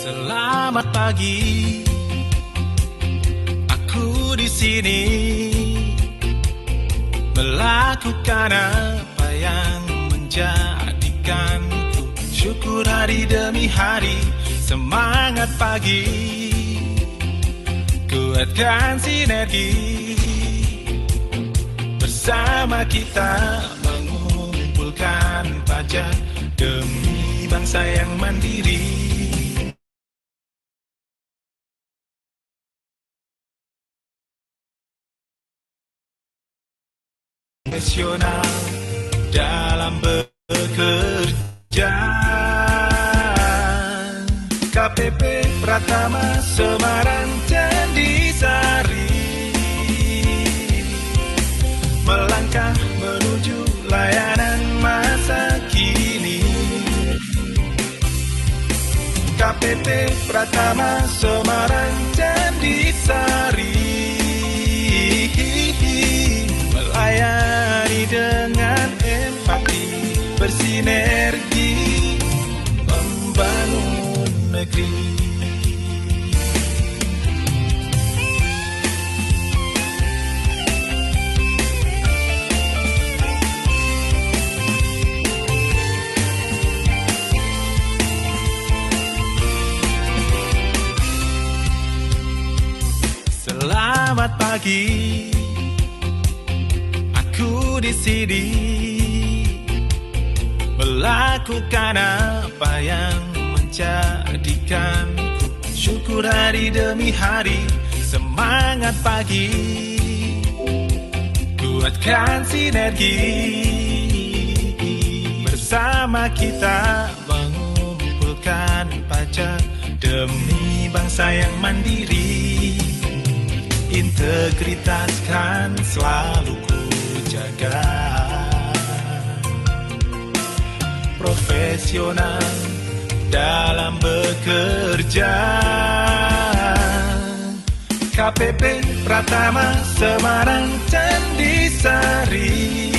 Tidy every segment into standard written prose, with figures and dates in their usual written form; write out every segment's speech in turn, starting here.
Selamat pagi, aku di sini melakukan apa yang menjadikanku syukur hari demi hari. Semangat pagi, kuatkan sinergi, bersama kita mengumpulkan pajak demi bangsa yang mandiri. Profesional dalam bekerja. KPP Pratama Semarang Candisari melangkah menuju layanan masa kini. KPP Pratama Semarang Candisari melayani dengan empati, bersinergi membangun negeri. Selamat pagi, aku di sini melakukan apa yang menjadikanku syukur hari demi hari. Semangat pagi, kuatkan sinergi, bersama kita mengumpulkan pajak demi bangsa yang mandiri. Integritas kan selalu ku jaga, profesional dalam bekerja. KPP Pratama Semarang Candisari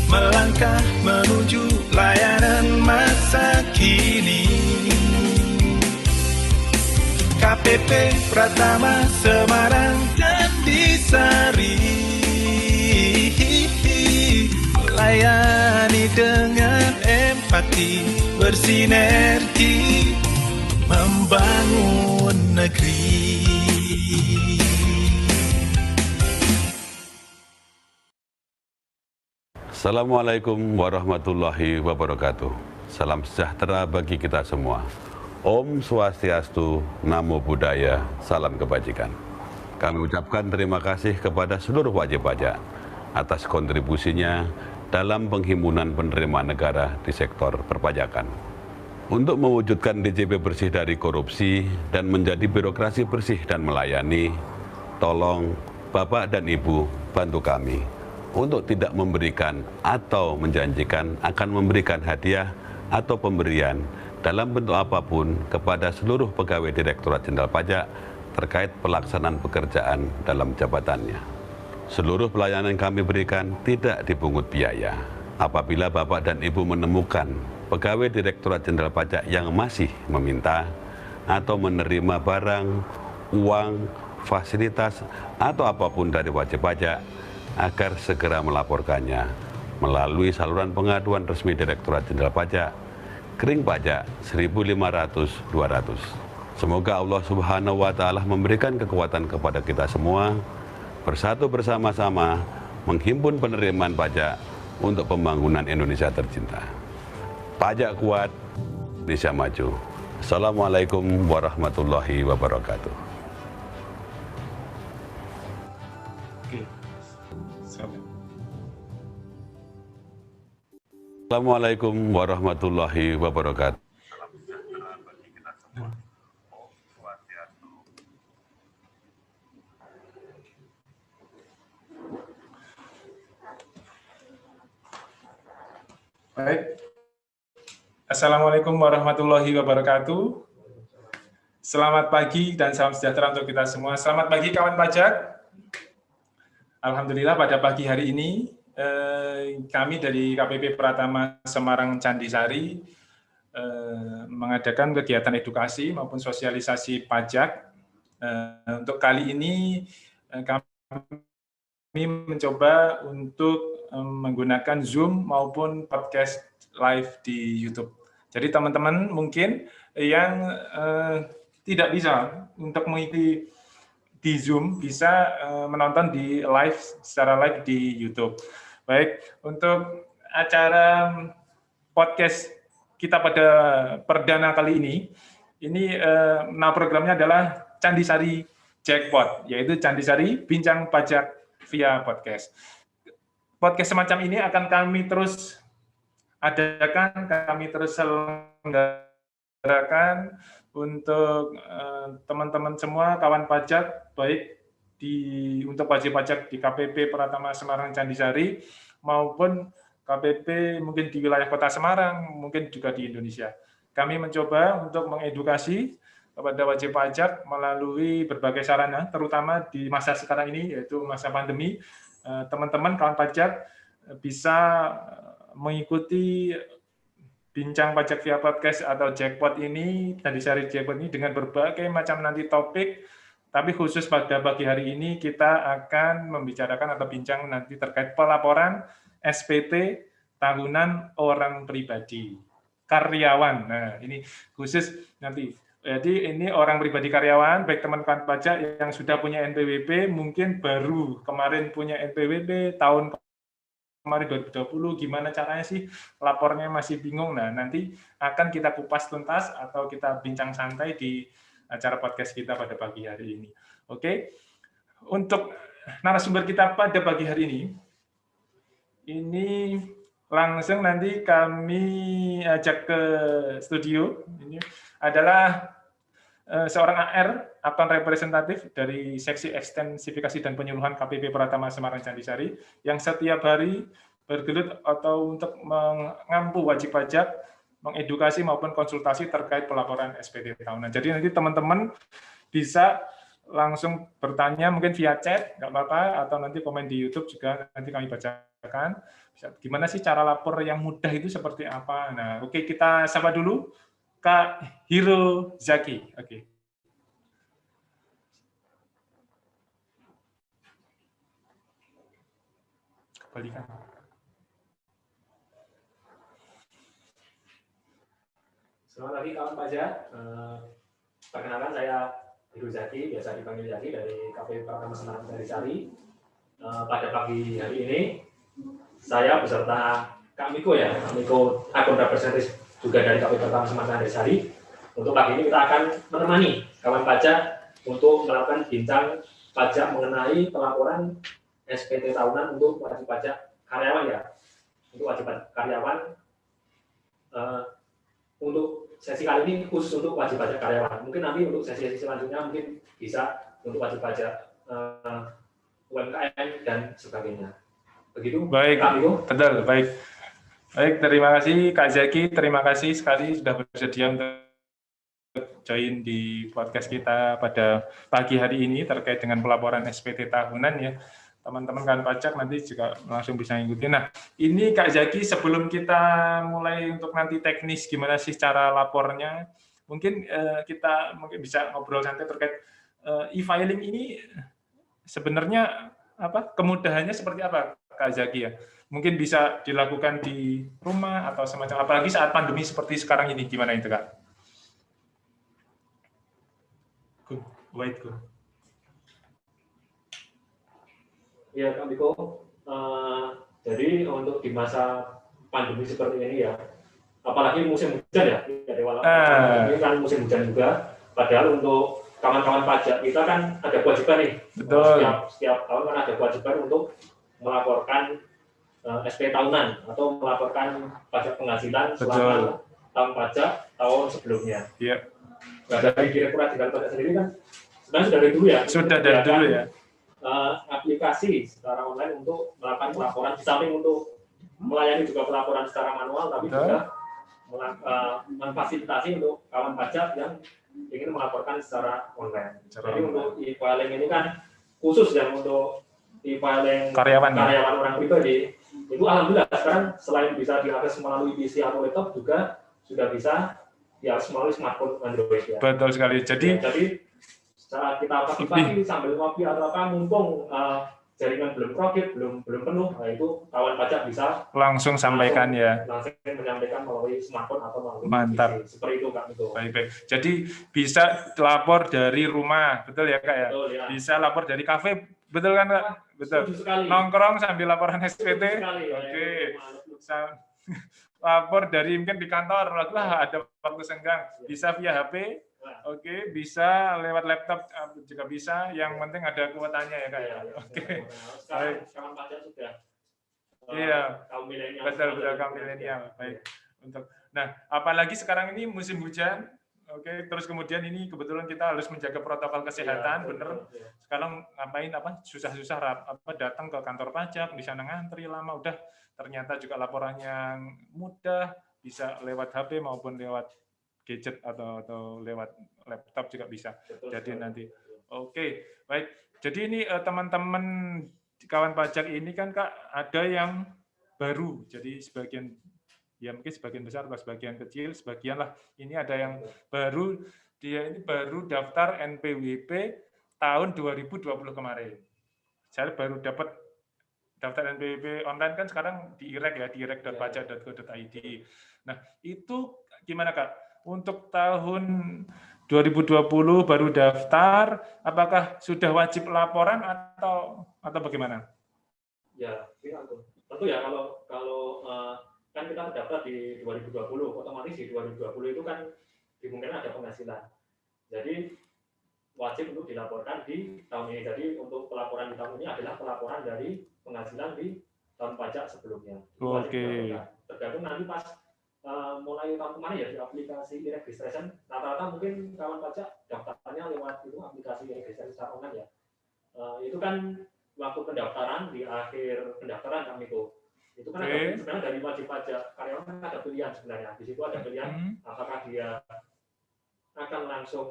melangkah menuju layanan masa kini. KPP Pratama Semarang Candisari melayani dengan empati, bersinergi membangun negeri. Assalamualaikum warahmatullahi wabarakatuh. Salam sejahtera bagi kita semua. Om Swastiastu, Namo Buddhaya, salam kebajikan. Kami ucapkan terima kasih kepada seluruh wajib pajak atas kontribusinya dalam penghimpunan penerimaan negara di sektor perpajakan. Untuk mewujudkan DJP bersih dari korupsi dan menjadi birokrasi bersih dan melayani, tolong Bapak dan Ibu bantu kami untuk tidak memberikan atau menjanjikan akan memberikan hadiah atau pemberian dalam bentuk apapun kepada seluruh pegawai Direktorat Jenderal Pajak terkait pelaksanaan pekerjaan dalam jabatannya. Seluruh pelayanan yang kami berikan tidak dipungut biaya. Apabila Bapak dan Ibu menemukan pegawai Direktorat Jenderal Pajak yang masih meminta atau menerima barang, uang, fasilitas, atau apapun dari wajib pajak, agar segera melaporkannya melalui saluran pengaduan resmi Direktorat Jenderal Pajak, Kering Pajak 1500-200. Semoga Allah Subhanahu wa Ta'ala memberikan kekuatan kepada kita semua, bersatu bersama-sama menghimpun penerimaan pajak untuk pembangunan Indonesia tercinta. Pajak kuat, Indonesia maju. Assalamualaikum warahmatullahi wabarakatuh. Assalamualaikum warahmatullahi wabarakatuh. Baik. Assalamualaikum warahmatullahi wabarakatuh. Selamat pagi dan salam sejahtera untuk kita semua. Selamat pagi kawan pajak. Alhamdulillah pada pagi hari ini kami dari KPP Pratama Semarang Candisari mengadakan kegiatan edukasi maupun sosialisasi pajak. Untuk kali ini kami mencoba untuk menggunakan Zoom maupun podcast live di YouTube. Jadi teman-teman mungkin yang tidak bisa untuk mengikuti di Zoom bisa menonton di live secara live di YouTube. Baik, untuk acara podcast kita pada perdana kali ini nama programnya adalah Candi Sari Jackpot, yaitu Candi Sari Bincang Pajak via podcast. Podcast semacam ini akan kami terus adakan, kami terus selenggarakan untuk teman-teman semua, kawan pajak, baik untuk wajib pajak di KPP Pratama Semarang Candi Sari maupun KPP mungkin di wilayah Kota Semarang, mungkin juga di Indonesia. Kami mencoba untuk mengedukasi kepada wajib pajak melalui berbagai sarana, terutama di masa sekarang ini, yaitu masa pandemi. Teman-teman kawan pajak bisa mengikuti bincang pajak via podcast atau jackpot ini, Candi Sari Jackpot ini dengan berbagai macam nanti topik, tapi khusus pada pagi hari ini kita akan membicarakan atau bincang nanti terkait pelaporan SPT tahunan orang pribadi karyawan. Nah, ini khusus nanti. Jadi ini orang pribadi karyawan, baik teman-teman pajak yang sudah punya NPWP, mungkin baru kemarin punya NPWP tahun kemarin 2020, gimana caranya sih lapornya masih bingung. Nah, nanti akan kita kupas tuntas atau kita bincang santai di acara podcast kita pada pagi hari ini. Oke. Untuk narasumber kita pada pagi hari ini langsung nanti kami ajak ke studio. Ini adalah seorang AR, akun representatif dari Seksi Ekstensifikasi dan Penyuluhan KPP Pratama Semarang Candi Sari, yang setiap hari bergelut atau untuk mengampu wajib pajak, mengedukasi maupun konsultasi terkait pelaporan SPT tahunan. Jadi nanti teman-teman bisa langsung bertanya mungkin via chat, nggak apa-apa, atau nanti komen di YouTube juga nanti kami bacakan. Gimana sih cara lapor yang mudah itu seperti apa? Nah, oke, kita sapa dulu Kak Hiro Zaki. Oke. Kembalikan. Selamat pagi kawan pajak. Perkenalkan saya Hiro Zaki, biasa dipanggil Zaki dari KPP Pratama Semarang Candi Sari. Pada pagi hari ini saya beserta Kak Miko akun representatif juga dari KPP Pratama Semarang Candi Sari. Untuk pagi ini kita akan menemani kawan pajak untuk melakukan bincang pajak mengenai pelaporan SPT tahunan untuk wajib pajak karyawan ya. Untuk wajib pajak karyawan, untuk sesi kali ini khusus untuk wajib pajak karyawan. Mungkin nanti untuk sesi-sesi selanjutnya mungkin bisa untuk wajib pajak UMKM dan sebagainya. Begitu. Baik, betul. Baik, terima kasih Kak Zaki, terima kasih sekali sudah bersedia untuk join di podcast kita pada pagi hari ini terkait dengan pelaporan SPT tahunan ya. Teman-teman kan pajak nanti juga langsung bisa ngikutin. Nah, ini Kak Zaki, sebelum kita mulai untuk nanti teknis gimana sih cara lapornya, mungkin kita bisa ngobrol santai terkait e-filing ini sebenarnya apa kemudahannya seperti apa Kak Zaki ya? Mungkin bisa dilakukan di rumah atau semacam, apalagi saat pandemi seperti sekarang ini, gimana itu Kak? Good. Ya Kak Miko, jadi untuk di masa pandemi seperti ini ya, apalagi musim hujan ya, ini kan musim hujan juga, padahal untuk kawan-kawan pajak kita kan ada kewajiban nih. Betul. Setiap tahun kan ada kewajiban untuk melaporkan SP tahunan atau melaporkan pajak penghasilan selama tahun pajak tahun sebelumnya. Iya. Nah, dari Direktorat Jenderal Pajak sendiri kan sebenarnya sudah dari dulu ya. Sudah dari dulu ya. Aplikasi secara online untuk melakukan pelaporan, di samping untuk melayani juga pelaporan secara manual, tapi juga memfasilitasi untuk kawan pajak yang ingin melaporkan secara online. Jadi untuk e-filing ini kan khusus yang untuk e-filing karyawan orang pribadi, itu alhamdulillah sekarang selain bisa diakses melalui PC atau laptop juga sudah bisa ya melalui smartphone Android ya. Betul sekali. Jadi saat kita pagi-pagi sambil ngopi atau apa, mumpung jaringan belum crowded, belum penuh, nah itu kawan pajak bisa langsung sampaikan ya. Langsung menyampaikan melalui smartphone atau melalui Mantap. PC. Seperti itu Kak itu. Baik. Jadi bisa lapor dari rumah, betul ya Kak ya? Betul, ya. Bisa lapor dari kafe, betul kan Kak? Betul. Nongkrong sambil laporan SPT. Oke. Bisa lapor dari mungkin di kantor, lah ada waktu senggang, bisa via HP. Oke, bisa lewat laptop juga bisa. Yang penting ada kuotanya ya Kak ya. Oke. Sekarang pajak sudah. Iya. Kaum milenial. Betul kaum milenial. Baik. Nah, apalagi sekarang ini musim hujan. Oke, terus kemudian ini kebetulan kita harus menjaga protokol kesehatan, bener. Sekarang ngapain susah-susah datang ke kantor pajak, di sana ngantri lama, udah ternyata juga laporannya mudah, bisa lewat HP maupun lewat gadget atau lewat laptop juga bisa. Jadi nanti. Oke, baik. Jadi ini teman-teman kawan pajak ini kan Kak ada yang baru. Jadi sebagian ya mungkin sebagian besar atau sebagian kecil, sebagian lah. Ini ada yang baru, dia ini baru daftar NPWP tahun 2020 kemarin. Saya baru dapat daftar NPWP online kan sekarang di IREK ya, di irek.pajak.go.id. Nah, itu gimana Kak? Untuk tahun 2020 baru daftar, apakah sudah wajib laporan atau bagaimana? Ya, tentu ya kalau kan kita terdaftar di 2020, otomatis di 2020 itu kan dimungkinkan ada penghasilan. Jadi wajib untuk dilaporkan di tahun ini. Jadi untuk pelaporan di tahun ini adalah pelaporan dari penghasilan di tahun pajak sebelumnya. Oke. Tergantung nanti pas mulai tahun kemarin ya di aplikasi e-registration, rata-rata mungkin kawan pajak daftarnya lewat itu aplikasi e-registration secara online ya. Itu kan waktu pendaftaran, di akhir pendaftaran kami itu kan ada sebenarnya dari wajib pajak karyawan kan ada pilihan sebenarnya. Di situ ada pilihan apakah dia akan langsung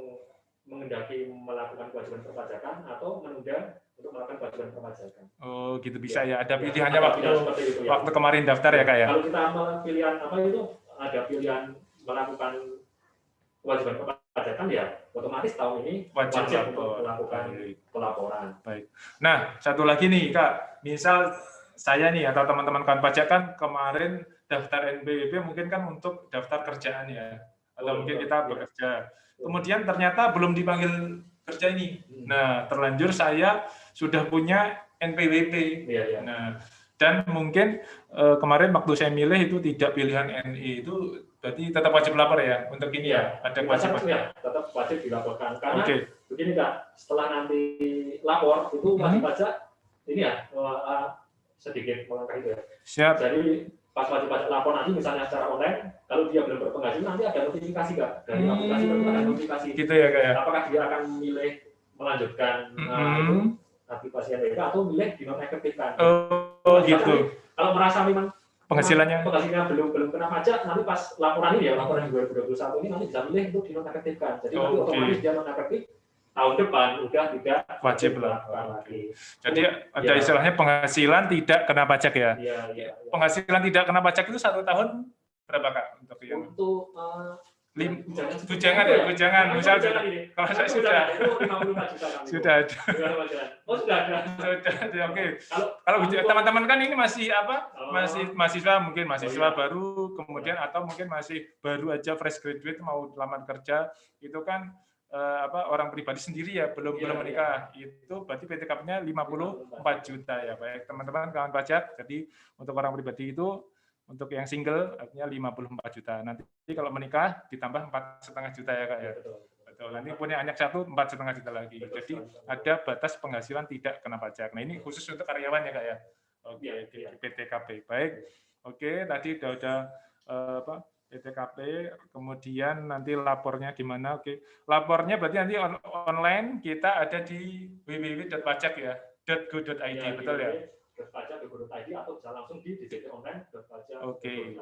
mengendaki melakukan kewajiban perpajakan atau menunda untuk melakukan kewajiban perpajakan. Oh, gitu bisa ya. Ada pilihannya waktu kemarin daftar ya Kak ya. Kalau kita pilihan apa itu ada pilihan melakukan kewajiban perpajakan ya otomatis tahun ini wajib untuk melakukan pelaporan. Baik. Nah, satu lagi nih Kak, misal saya nih atau teman-teman kawan pajak kan kemarin daftar NPWP mungkin kan untuk daftar kerjaan ya, atau mungkin kita bekerja. Kemudian ternyata belum dipanggil kerja ini. Nah, terlanjur saya sudah punya NPWP. Nah, dan mungkin kemarin waktu saya milih itu tidak pilihan NI, itu berarti tetap wajib lapor ya untuk ini ya, ada kewajiban. Ya, tetap wajib dilaporkan karena begini Kak, setelah nanti lapor itu wajib pajak ini ya sedikit melangkah itu ya. Siap. Jadi pas wajib pajak lapor nanti misalnya secara online, kalau dia belum berpenghasilan nanti ada notifikasi Kak dari aplikasi itu ada notifikasi. Gitu ya Kak ya. Apakah dia akan milih melanjutkan aplikasi NPWP atau milih dinonaktifkan. Oh gitu. Kalau merasa memang penghasilannya belum kena pajak, nanti pas laporan ini ya, laporan 2021 ini nanti bisa milih untuk dinonaktifkan. Jadi nanti otomatis dia nonaktif tahun depan udah tidak wajib lagi. Jadi ada istilahnya penghasilan tidak kena pajak ya. Iya. Penghasilan tidak kena pajak itu 1 tahun berapa Kak untuk yang? Untuk bujangan ya, bujangan. Misal kalau saya sudah ada. Oh sudah ada. Oke. Kalau teman-teman kan ini masih apa? Masih mahasiswa, mungkin mahasiswa baru, kemudian atau mungkin masih baru aja fresh graduate mau lamar kerja, itu kan orang pribadi sendiri ya, belum menikah. Itu berarti PTKP-nya 54 juta ya, baik teman-teman kawan pajak. Jadi untuk orang pribadi itu, untuk yang single artinya 54 juta. Nanti kalau menikah ditambah 4,5 juta ya Kak ya. Betul. Nanti punya anak satu 4,5 juta lagi. Jadi ada batas penghasilan tidak kena pajak. Nah ini khusus untuk karyawan ya Kak ya. Oke, di PTKP. Baik. Oke, tadi udah PTKP, kemudian nanti lapornya gimana? Oke. Lapornya berarti nanti online kita ada di www.pajak ya, .go.id, betul ya? .pajak.go.id atau bisa langsung di DJP online.pajak.go.id. Oke,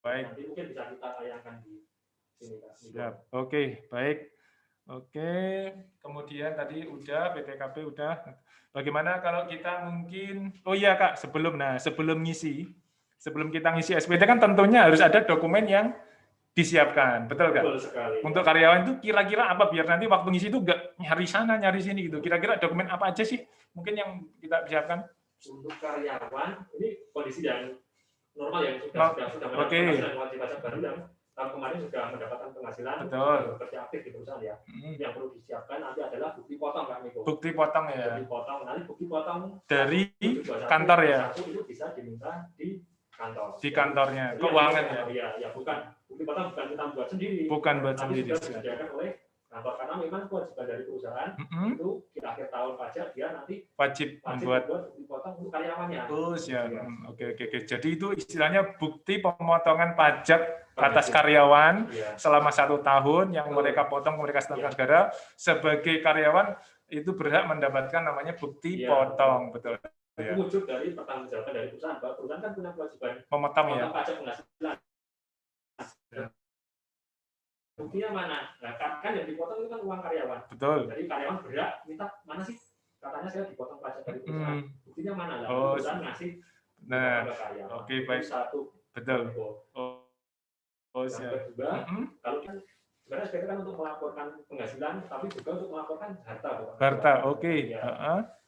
baik. Nanti mungkin bisa kita tayangkan di sini Kak. Siap. Oke, baik. Oke, kemudian tadi udah PTKP udah. Bagaimana kalau kita mungkin, oh iya Kak, sebelum kita ngisi SPT kan tentunya harus ada dokumen yang disiapkan, betul nggak? Betul sekali. Untuk karyawan itu kira-kira apa biar nanti waktu ngisi itu nggak nyari sana nyari sini gitu. Kira-kira dokumen apa aja sih mungkin yang kita siapkan? Untuk karyawan ini kondisi yang normal yang sudah mendapatkan penghasilan wajib pajak baru yang tahun kemarin sudah mendapatkan penghasilan, bekerja aktif di perusahaan ya. Yang perlu disiapkan nanti adalah bukti potong Kak Miko. Bukti potong ya. Bukti potong, nanti bukti potong dari kantor ya. Itu bisa diminta di kantor. Di kantornya, keuangan ya. Iya, ya bukan bukti potong bukan kita buat sendiri. Bukan buat sendiri. Sudah disediakan oleh kantor karena memang kewajiban dari perusahaan itu di akhir tahun pajak dia nanti wajib membuat bukti potong untuk karyawannya. Oh siap. Oke. Jadi itu istilahnya bukti pemotongan pajak atas karyawan selama 1 tahun yang mereka potong mereka setelah negara sebagai karyawan itu berhak mendapatkan namanya bukti potong, betul. Itu wujud dari pertanggungjawaban dari perusahaan. Bahwa perusahaan kan punya kewajiban memotong ya. Pajak penghasilan. Buktinya mana? Nah, kan yang dipotong itu kan uang karyawan. Betul. Jadi karyawan berhak minta mana sih? Katanya saya dipotong pajak dari perusahaan. Buktinya mana lah? Perusahaan ngasih. Nah, karyawan. Oke, baik. Satu. Betul. Yang kedua, kalau kan sebenarnya SPT kan untuk melaporkan penghasilan, tapi juga untuk melaporkan harta. Harta, oke.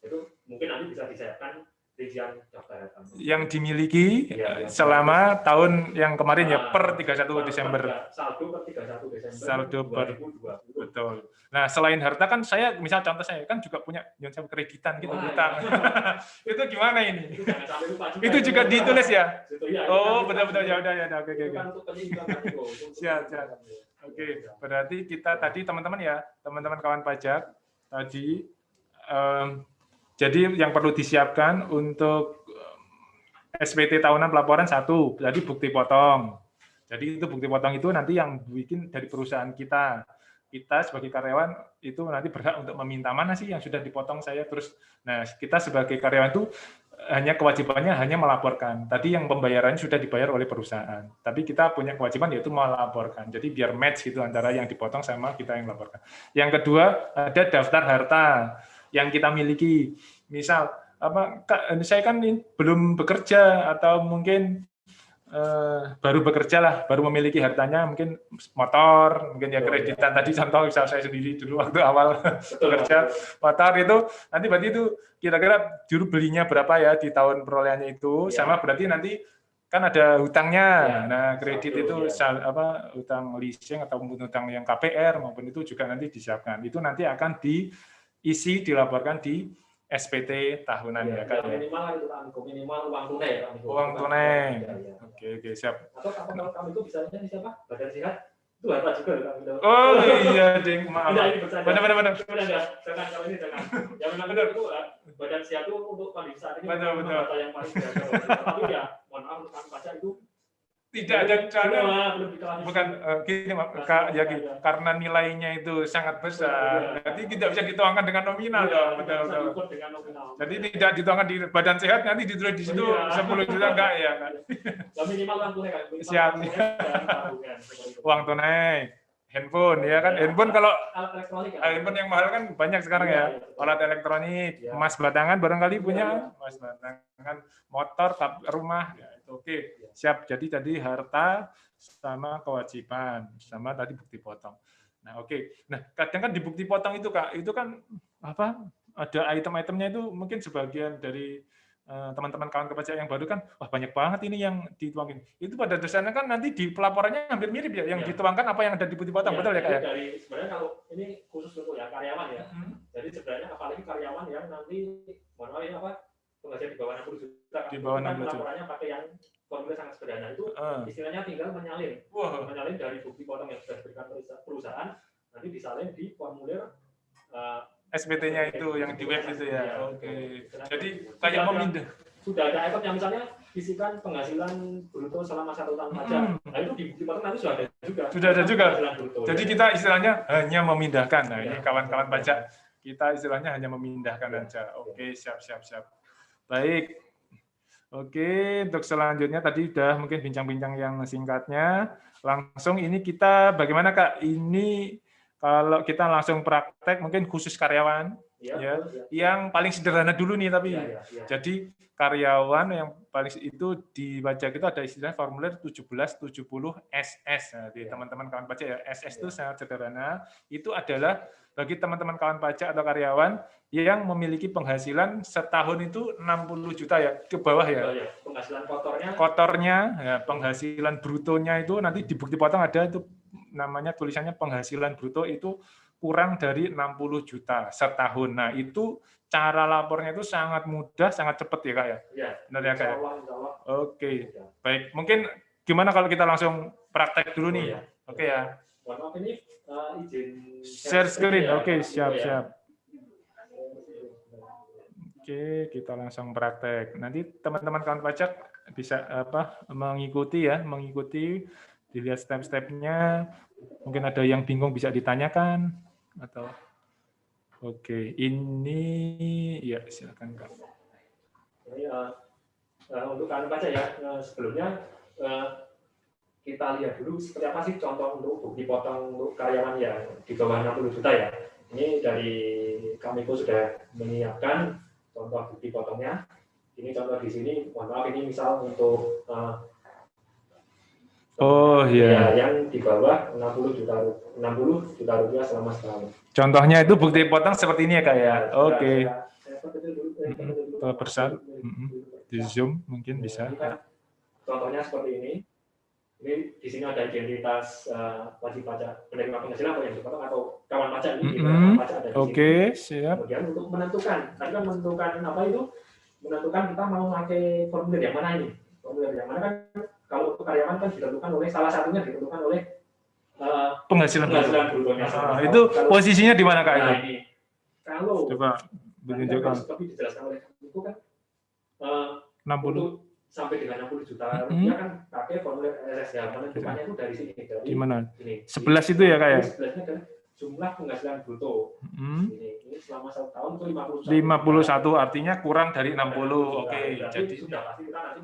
Itu mungkin nanti bisa disiapkan rincian daftar harta. Yang dimiliki selama tahun yang kemarin ya per 31 Desember. Saldo per 31 Desember. Saldo per 2020. Betul. Nah, selain harta kan saya misal contoh saya kan juga punya yang saya kreditan gitu, hutang. Itu gimana ini? Itu juga ditulis ya? Oh, betul-betul ya udah ya oke. Siap. Oke, berarti kita tadi teman-teman kawan pajak tadi jadi yang perlu disiapkan untuk SPT tahunan pelaporan 1, jadi bukti potong. Jadi itu bukti potong itu nanti yang bikin dari perusahaan kita. Kita sebagai karyawan itu nanti berhak untuk meminta mana sih yang sudah dipotong saya terus. Nah, kita sebagai karyawan itu hanya kewajibannya hanya melaporkan. Tadi yang pembayarannya sudah dibayar oleh perusahaan. Tapi kita punya kewajiban yaitu melaporkan. Jadi biar match gitu antara yang dipotong sama kita yang melaporkan. Yang kedua, ada daftar harta yang kita miliki. Misal saya kan belum bekerja atau mungkin baru bekerja lah, baru memiliki hartanya mungkin motor, mungkin ya kreditan tadi contoh misal saya sendiri dulu waktu awal bekerja motor itu nanti berarti itu kira-kira juru belinya berapa ya di tahun perolehannya itu sama berarti nanti kan ada hutangnya. Nah, kredit itu hutang leasing atau hutang yang KPR maupun itu juga nanti disiapkan. Itu nanti akan diisi dilaporkan di SPT tahunan ya kan. Minimal uang tunai ya. Uang tunai. Oke, siap. Atau kalau kamu itu bisa siapa? Badan Sehat. Itu harta juga loh. Oh iya, Ding. Maaf. Benar. Jangan kalau ini jangan. Yang memang benar itu Badan Sehat itu untuk kondisi saat ini betul. harta yang paling berharga. Tapi ya, mohon maaf untuk pajak itu tidak ada cara bukan gini Kak Yagi karena nilainya itu sangat besar jadi tidak bisa dituangkan dengan nominal dong betul. Jadi tidak dituangkan di Badan Sehat nanti ditulis di situ 10 juta enggak ya kan minimal uang tunai kan siap uang tunai handphone ya kan handphone kalau handphone yang mahal kan banyak sekarang ya alat elektronik emas batangan barangkali punya emas batangan motor rumah ya itu oke. Siap, jadi tadi harta sama kewajiban, sama tadi bukti potong. Nah, oke. Nah, kadang kan di bukti potong itu, Kak, itu kan ada item-itemnya itu mungkin sebagian dari teman-teman kawan pajak yang baru kan, wah banyak banget ini yang dituangin. Itu pada dasarnya kan nanti di pelaporannya hampir mirip ya, yang dituangkan apa yang ada di bukti potong, betul ya, Kak? Dari sebenarnya kalau ini khusus untuk ya karyawan ya. Jadi sebenarnya apalagi karyawan yang nanti mohon maaf ya penghasilan di bawah 60 juta. Di bawah 60 juta. Pelaporannya pakai yang formulir sangat sederhana itu istilahnya tinggal menyalin dari bukti potong yang sudah diberikan perusahaan nanti disalin di formulir SPT-nya itu yang di web itu ya. Oke. Jadi kayak memindah. Sudah ada item yang misalnya isikan penghasilan bruto selama 1 tahun pajak. Nah itu di bukti potong nanti sudah ada juga. Sudah ada juga. Jadi kita istilahnya hanya memindahkan. Nah ini kawan-kawan pajak kita istilahnya hanya memindahkan saja. Oke, siap. Baik. Oke, untuk selanjutnya tadi sudah mungkin bincang-bincang yang singkatnya. Langsung ini kita bagaimana Kak? Ini kalau kita langsung praktek mungkin khusus karyawan. Ya, ya. betul, ya. Yang paling sederhana dulu nih tapi. Ya. Jadi karyawan yang paling itu di pajak itu ada istilah formulir 1770 SS. Nah, di teman-teman kawan pajak ya, SS itu sangat sederhana. Itu adalah bagi teman-teman kawan pajak atau karyawan yang memiliki penghasilan setahun itu 60 juta ya, ke bawah ya. Penghasilan kotornya ya, penghasilan brutonya itu nanti di bukti potong ada itu namanya tulisannya penghasilan bruto itu kurang dari 60 juta setahun. Nah, itu cara lapornya itu sangat mudah, sangat cepat ya, Kak ya? Iya. Benar ya, Kak? Insya Allah. Oke. Baik, mungkin gimana kalau kita langsung praktek dulu nih? Oke ya. Mohon maaf ini izin share screen. Ya. Oke, siap. Oke, kita langsung praktek. Nanti teman-teman kawan pajak bisa mengikuti dilihat step-stepnya. Mungkin ada yang bingung bisa ditanyakan atau oke, ini ya silakan Kak. Ini untuk kawan pajak ya, sebelumnya kita lihat dulu seperti apa sih contoh untuk bukti potong untuk karyawan yang di bawah 60 juta ya. Ini dari Kamiko sudah menyiapkan contoh bukti potongnya. Ini contoh di sini, mohon maaf ini misal untuk yang di bawah 60 juta rupiah selama setahun. Contohnya itu bukti potong seperti ini ya Kak ya. Oke. Besar di Zoom mungkin bisa. Contohnya seperti ini. Ini di sini ada identitas wajib pajak penerima penghasilan atau yang dipotong atau kawan pajak ini pajak ada di sini. Oke, siap. Kemudian untuk menentukan, tadi kan menentukan apa itu? Menentukan kita mau pakai formulir yang mana ini? Formulir yang mana kan kalau untuk karyawan kan ditentukan oleh salah satunya ditentukan oleh penghasilan brutonya. Itu posisinya di mana Kak itu? Ini kalau coba menunjukkan seperti dijelaskan oleh itu kan 60 sampai dengan 60 juta rupiah kan pakai formulir SSH. Menentukannya itu dari sini. Di mana? Ini. 11 itu ya Kak ya? 11-nya kan jumlah penghasilan bruto. Ini selama 1 tahun itu 51 artinya kurang dari 60. Oke, jadi sudah pasti kita nanti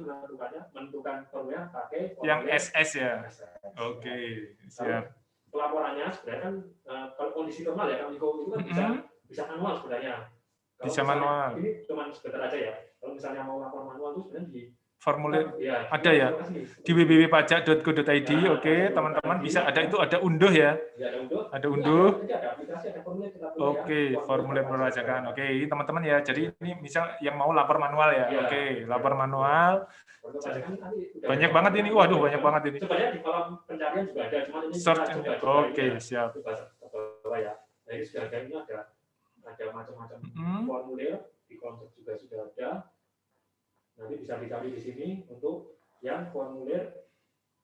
menentukan formulir pakai yang SS ya. Oke, siap. Pelaporannya sebenarnya kan kalau kondisi normal ya Kamiko itu kan bisa manual sebenarnya. Bisa manual. Ini cuma sebentar aja ya. Kalau misalnya mau lapor manual itu sebenarnya di formulir ada ya di www.pajak.go.id. Oke, teman-teman bisa ada unduh ya. Ada unduh. Oke, formulir perpajakan. Oke, teman-teman ya. Jadi ini misal yang mau lapor manual ya. Oke, lapor manual. Banyak banget ini. Waduh, banyak banget ini. Sebenarnya di kolom pencarian juga ada, cuma ini search. Oke, siap. Ya. Jadi sudah ada ini ada macam-macam formulir di kolom juga sudah ada. Nanti bisa dicari di sini untuk yang formulir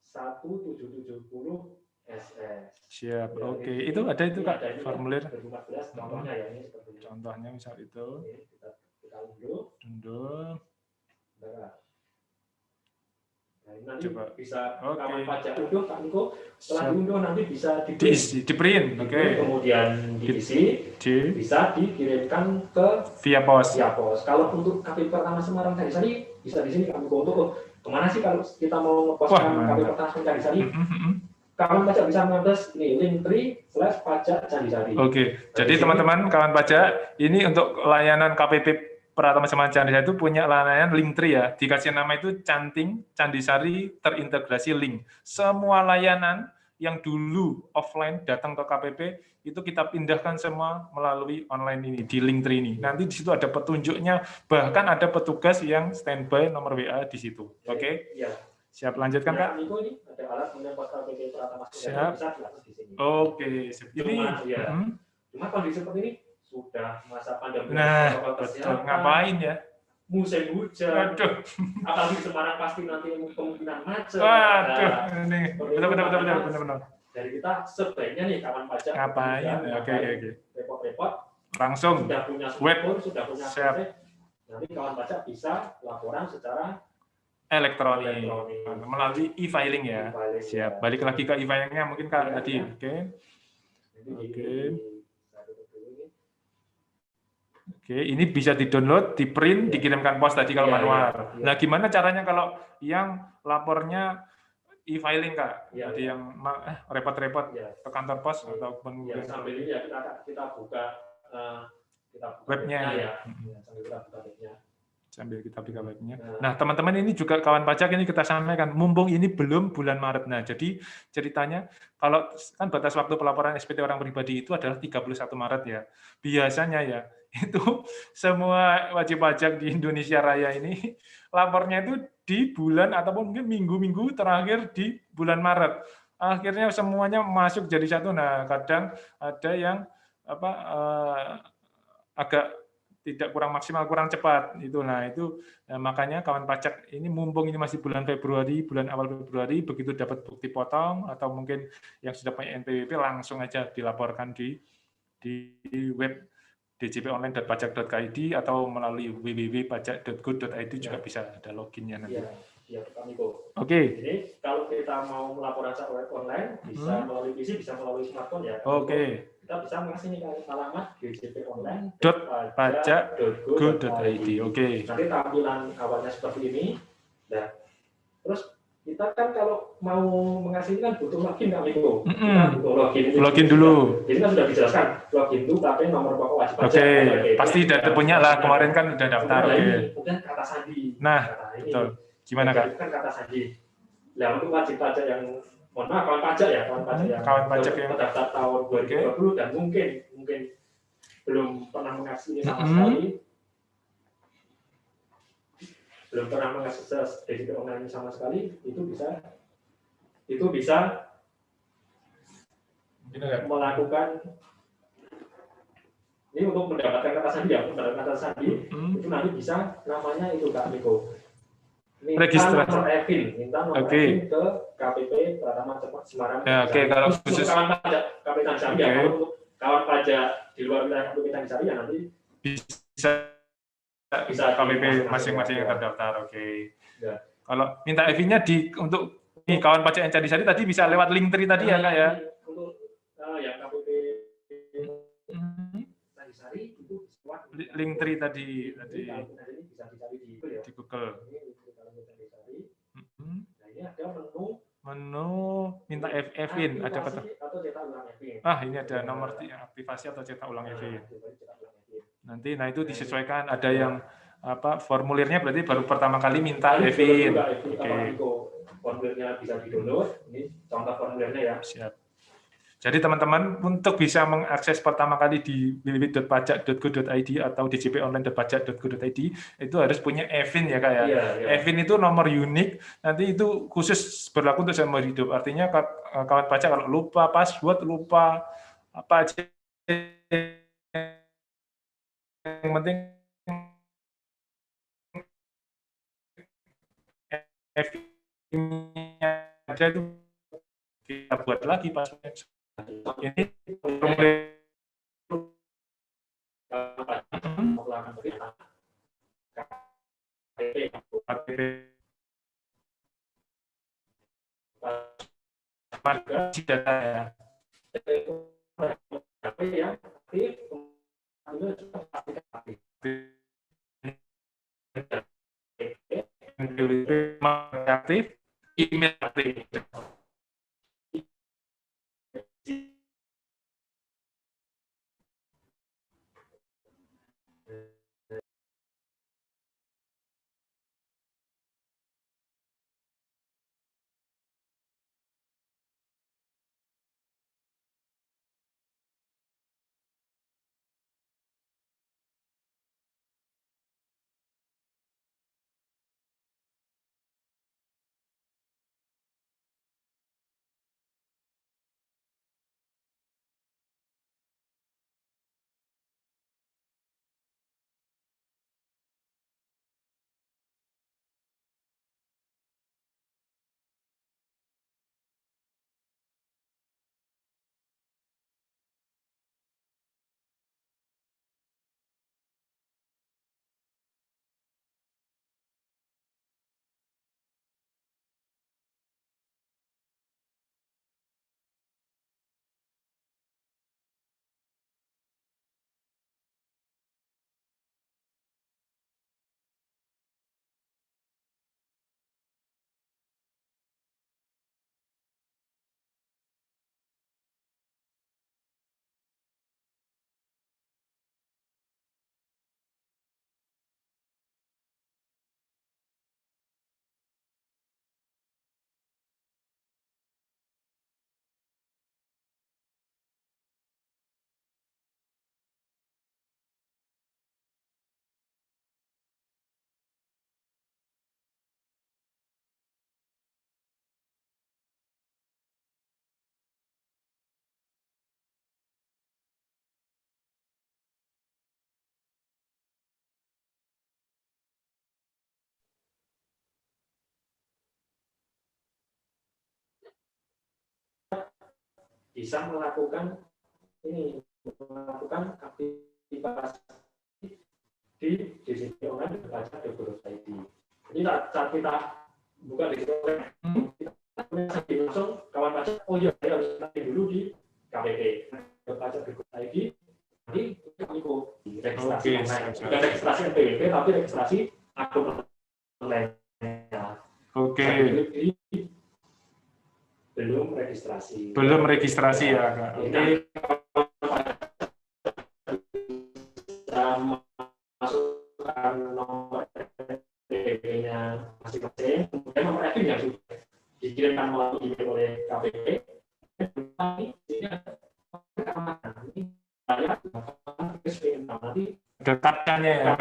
1770 SS. Siap. Oke, itu ada itu Kak formulir. 2014 contohnya ya ini seperti ini. Contohnya misal itu. Ini kita unduh. Nah, ini nanti bisa kawan pajak unduh Kak Niko. Setelah diunduh nanti bisa di print. Oke. Kemudian diisi, bisa dikirimkan ke via pos. Kalau untuk KPP Pertama Semarang Candisari bisa di sini Kak Niko untuk kemana sih kalau kita mau ngepostkan KPP Pertama Semarang Candisari? Kawan pajak bisa mengakses ini linktree/pajak Candisari. Oke. Jadi teman-teman kawan pajak ini untuk layanan KPP Pratama Semarang Candisari itu punya layanan Linktree ya, dikasih nama itu Canting Candisari Terintegrasi Link. Semua layanan yang dulu offline datang ke KPP itu kita pindahkan semua melalui online ini di Linktree ini. Nanti di situ ada petunjuknya, bahkan ada petugas yang standby nomor WA di situ. Oke? Iya. Siap, lanjutkan Kak. Ini ada alat menyangkut KPP Pratama Semarang Candisari di sini. Oke, ini cuma kondisi seperti ini sudah masa pandemi. Nah, betul. Ngapain ya? Musim hujan. Apalagi Semarang pasti nanti kemungkinan macet. Waduh, ini benar. Dari kita sebaiknya nih kawan pajak. Ngapain? Oke. Repot-repot. Langsung. Sudah punya smartphone, sudah punya HP. Nanti kawan pajak bisa laporan secara elektronik melalui e-filing ya. Siap. Balik lagi ke e-filingnya mungkin Kak tadi. Oke. Oke, ini bisa di-download, di-print, dikirimkan pos tadi kalau manual. Nah, gimana caranya kalau yang lapornya e-filing Kak? Jadi yang repot-repot ke kantor pos ataupun sambil ini ya kita buka kita buka Webnya ya. ya. Sambil kita buka webnya. Sambil kita buka webnya. Nah, teman-teman ini juga kawan pajak ini kita sampaikan, mumpung ini belum bulan Maret. Nah, jadi ceritanya kalau kan batas waktu pelaporan SPT orang pribadi itu adalah 31 Maret ya. Biasanya ya, itu semua wajib pajak di Indonesia Raya ini lapornya itu di bulan ataupun mungkin minggu-minggu terakhir di bulan Maret. Akhirnya semuanya masuk jadi satu. Nah, kadang ada yang agak tidak kurang maksimal, kurang cepat itu. Nah, itu makanya kawan pajak ini mumpung ini masih bulan Februari, bulan awal Februari, begitu dapat bukti potong atau mungkin yang sudah punya NPWP langsung aja dilaporkan di web djponline.pajak.id atau melalui www.pajak.go.id juga bisa ada loginnya nanti. Ya, Pak Miko. Oke. Jadi kalau kita mau melaporan secara web online, bisa melalui PC, bisa melalui smartphone ya. Oke. Kita bisa mengasih alamat djponline.pajak.go.id. Oke. Nanti tampilan awalnya seperti ini. Nah, terus kita kan kalau mau mengasih kan butuh login Kak Miko. Kita butuh login. Login dulu. Jadi kan sudah dijelaskan, login itu pakai nomor pokok wajib pajak. Oke, pasti udah punya lah, kemarin kan udah daftar. Oke. Kemudian kata sandi. Nah, betul. Gimana Kak? Kan kata sandi. Nah, untuk wajib pajak yang mohon maaf, kawan pajak ya, kawan pajak yang terdaftar tahun 2020 dan mungkin belum pernah mengakses ini sama sekali, belum pernah mengakses DJP online sama sekali, itu bisa melakukan ini untuk mendapatkan kata sandi ya, itu nanti bisa namanya itu Kak Miko. Minta nomor EVIN ke KPP Pratama Cepat Semarang. Ya, oke, kalau khusus kawan pajak KPP Tanjung ya, kalau untuk kawan pajak di luar wilayah KPP Tanjung ya nanti bisa KPP masing-masing yang terdaftar. Oke. Ya. Kalau minta EVIN-nya untuk kawan pajak yang Candisari tadi bisa lewat link tree tadi ya Kak ya. Untuk yang KPP Candisari itu link tree tadi bisa dicari di Google. Nah, ini ada menu minta EVIN, ada apa tuh? Ini ada nomor aktivasi atau cetak ulang EVIN. Nanti itu disesuaikan, ada yang formulirnya berarti baru pertama kali minta EVIN. Oke. Formulirnya bisa di-download. Ini contoh formulirnya ya. Siap. Jadi teman-teman untuk bisa mengakses pertama kali di www.pajak.go.id atau djponline.pajak.go.id itu harus punya EVIN ya Kak ya. EVIN itu nomor unik, nanti itu khusus berlaku untuk seumur hidup. Artinya kawan pajak kalau lupa password, lupa apa aja yang penting EVIN-nya ada itu kita buat lagi password. Ini data ya. Aktif, email aktif. bisa melakukan aktivitas di DJP online berpajak.go.id. Jadi saat kita buka DJP online, kita langsung kawan pajak, oh iya, saya harus nanti dulu di KPP berpajak.go.id. Nanti kami registrasi online, bukan registrasi NPWP, tapi registrasi akun online. Oke. Belum registrasi. Belum registrasi ya, Kak. Oke. Masukkan nomor NPWP-nya masing-masing, kemudian nomor rekening yang sudah dikirimkan melalui email oleh KPP. Ini ada keamanan. Ini saya nanti Dekatkannya ya.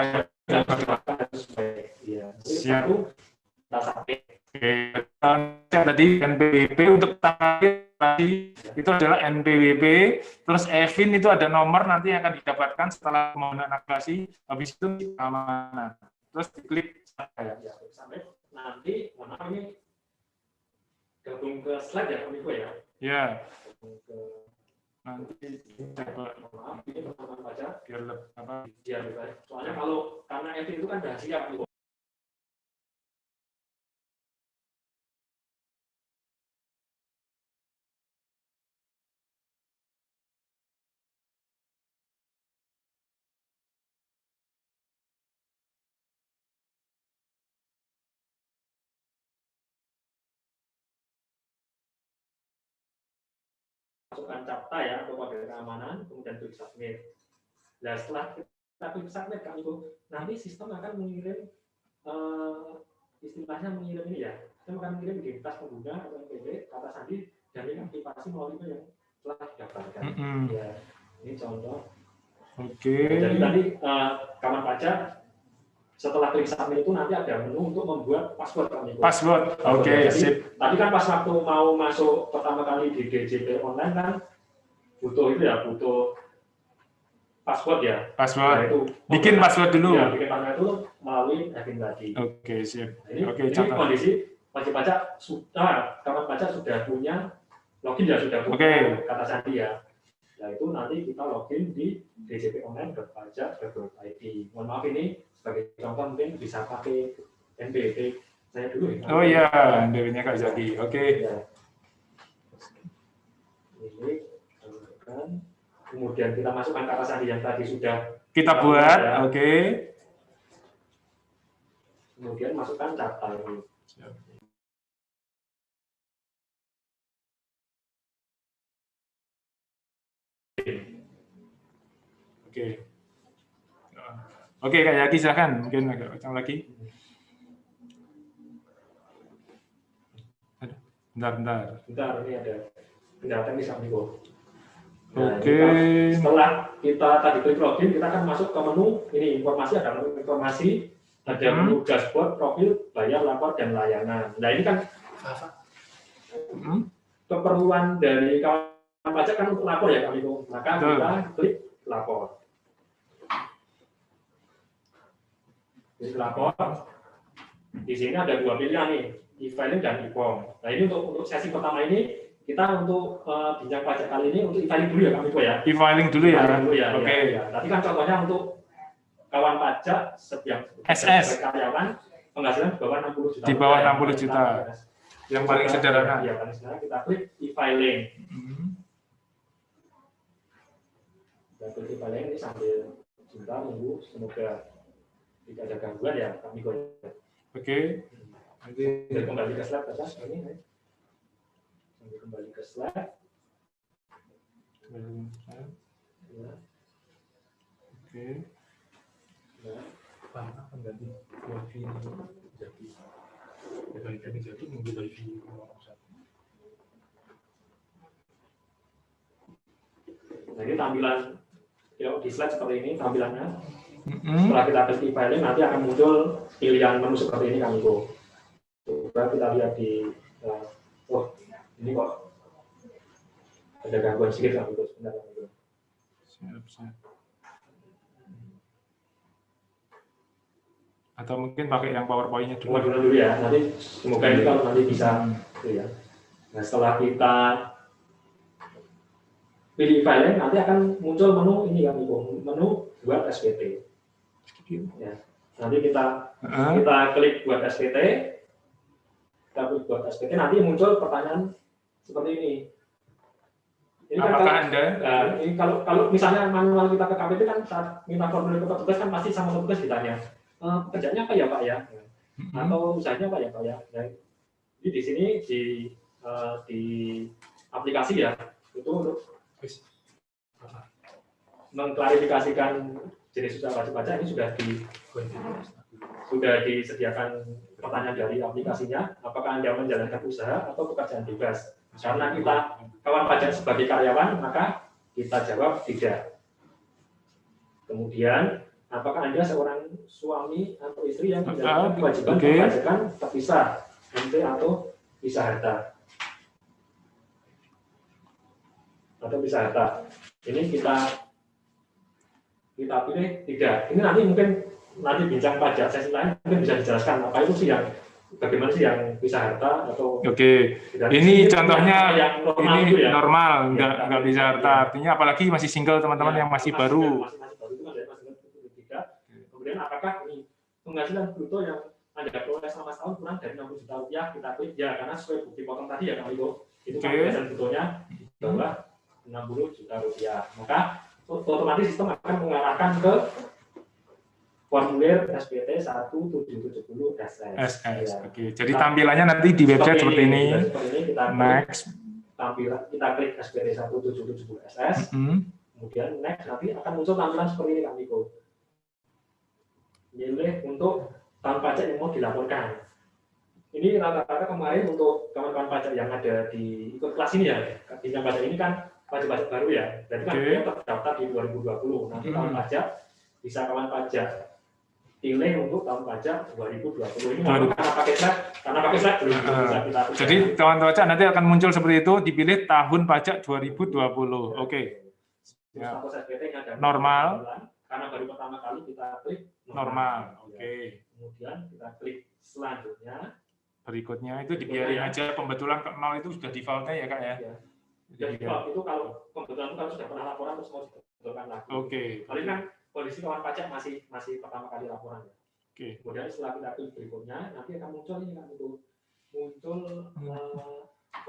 Siap. Oke, tadi NPWP untuk tadi itu adalah NPWP, terus EVIN itu ada nomor nanti yang akan didapatkan setelah permohonan akurasi, habis itu keamanan. Terus diklik sampai nanti ini gabung ke slide ya Kominfo ya. Ya. Nanti coba maaf ini pertama baca biar apa? Biar lebih. Soalnya karena EVIN itu kan rahasia Kominfo. Masukkan CAPTA ya atau kode keamanan, kemudian klik submit. Nah setelah kita klik submit nanti sistem akan mengirim istilahnya mengirim ini ya, sistem akan mengirim identitas pengguna atau NPWP, kata sandi dan link aktivasi melalui itu yang telah didaftarkan. Ya, ini contoh. Oke. Jadi tadi kawan pajak setelah klik submit itu nanti ada menu untuk membuat password. Password. Oke, sip. Tadi kan pas waktu mau masuk pertama kali di DJP online kan butuh password ya. Password. Nah, itu bikin password dulu. Ya, bikin password itu melalui EVIN tadi. Oke, sip. Nah, ini contoh. kondisi wajib pajak kawan pajak sudah punya login ya, sudah punya kata sandi ya. Nah itu nanti kita login di DJP online berpajak.go.id. Mohon maaf ini sebagai contoh mungkin bisa pakai NPWP saya dulu ya. Oh iya, NPWP-nya Kak Zaki. Oke. Ya. Ini kan kemudian kita masukkan kata sandi yang tadi sudah kita buat. Ya. Oke. Kemudian masukkan CAPTA ini. Oke, Kak Yaki silakan. Mungkin agak kencang lagi. Bentar, ini ada kendala teknis Amigo. Nah, setelah kita tadi klik login, kita akan masuk ke menu ini informasi, ada menu informasi, ada menu dashboard, profil, bayar, lapor, dan layanan. Nah ini kan keperluan dari kawan pajak kan untuk lapor ya Amigo. Maka kita klik lapor. Lapor. Di sini ada dua pilihan nih, e-filing dan e-form. Nah ini untuk sesi pertama ini kita untuk bincang pajak kali ini untuk e-filing dulu ya Kak Miko ya. E-filing dulu ya. Oke. Ya. Tadi kan contohnya untuk kawan pajak setiap SS karyawan penghasilan di bawah 60 juta. Di bawah 60 juta. Yang paling sederhana. Ya, paling sederhana kita klik e-filing. Dan klik e-filing ini sambil sebentar nunggu, semoga tidak ada gangguan ya Kak Miko. Oke. Nanti kembali ke slide atas ini. Kembali ke slide. Ya. Oke. Nah, apa ganti wifi jadi. Jadi nunggu wifi nomor 1. Jadi tampilan di slide seperti ini tampilannya. Setelah kita klik e-filing nanti akan muncul pilihan menu seperti ini Kang Iko. Coba kita lihat di ini kok ada gangguan sedikit Kang Iko. Sebentar Kang Iko. Siap. Atau mungkin pakai yang PowerPoint-nya dulu ya. Nanti semoga ini kalau nanti bisa ya. Nah, setelah kita pilih file, nanti akan muncul menu ini kan, menu buat SPT. Ya. Nanti kita klik buat SPT, nanti muncul pertanyaan seperti ini. Ini kan kalau misalnya manual kita ke KPP kan saat minta formulir ke petugas kan pasti sama petugas ditanya pekerjaannya apa ya Pak ya, atau usahanya apa ya Pak ya. Nah, jadi di sini di aplikasi ya itu untuk mengklarifikasikan jenis usaha wajib pajak ini sudah disediakan pertanyaan dari aplikasinya, apakah Anda menjalankan usaha atau pekerjaan bebas. Karena kita kawan pajak sebagai karyawan, maka kita jawab tidak. Kemudian, apakah Anda seorang suami atau istri yang menjalankan kewajiban perpajakan terpisah, MT atau pisah harta? Atau pisah harta. Ini kita pilih tidak. Ini nanti bincang pajak sesi lain mungkin bisa dijelaskan apa itu sih bagaimana sih yang pisah harta atau ini contohnya yang normal ini ya? Normal nggak pisah harta, artinya apalagi masih single teman-teman yang masih baru. Kemudian apakah ini penghasilan bruto yang Anda peroleh selama setahun kurang dari 60 juta rupiah, kita klik ya, karena sesuai bukti potong tadi ya Kang Igo, itu penghasilan brutonya di bawah 60 juta rupiah, maka otomatis sistem akan mengarahkan ke formulir SPT 1770 SS. Ya. Oke. Jadi tampilannya nanti di website seperti ini. Kita next. Kita klik SPT 1770 SS. Kemudian next nanti akan muncul tampilan seperti ini Kang Niko. Pilih untuk tahun pajak yang mau dilaporkan. Ini rata-rata kemarin untuk kawan-kawan pajak yang ada di ikut kelas ini ya. Bincang pajak ini kan pajak-pajak baru ya. Jadi kan dia terdaftar di 2020. Nanti tahun pajak bisa kawan pajak pilih untuk tahun pajak 2020 ini karena pakai slide belum bisa kita. Jadi tahun pajak nanti akan muncul seperti itu, dipilih tahun pajak 2020. Oke. Ya. Normal. Karena baru pertama kali kita klik normal. Oke. Kemudian kita klik selanjutnya. Berikutnya itu dibiarin aja, pembetulan ke 0 itu sudah defaultnya ya Kak ya. Jadi itu kalau pembetulan itu sudah pernah laporan terus mau dibetulkan lagi. Oke. Paling kan kondisi kawan pajak masih pertama kali laporan ya. Oke. Kemudian setelah kita klik berikutnya nanti akan muncul ini kan muncul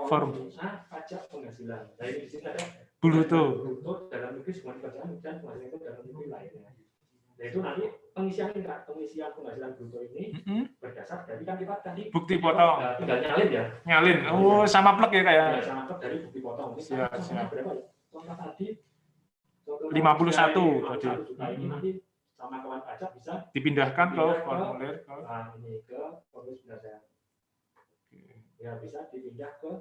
form pajak penghasilan. Nah ini di sini ada bruto dalam negeri semua pekerjaan dan penghasilan itu dalam negeri lainnya. Nah itu nanti pengisian penghasilan bruto ini berdasar dari kan kita tadi bukti potong. Tinggal nyalin ya. Nyalin. Oh sama plek ya kayak. Ya sama plek dari bukti potong. Ini siap. Berapa ya? Contoh tadi 51 tadi. Ini nanti sama kawan pajak bisa dipindahkan ke formulir ini ke formulir sebenarnya. Ya bisa dipindah ke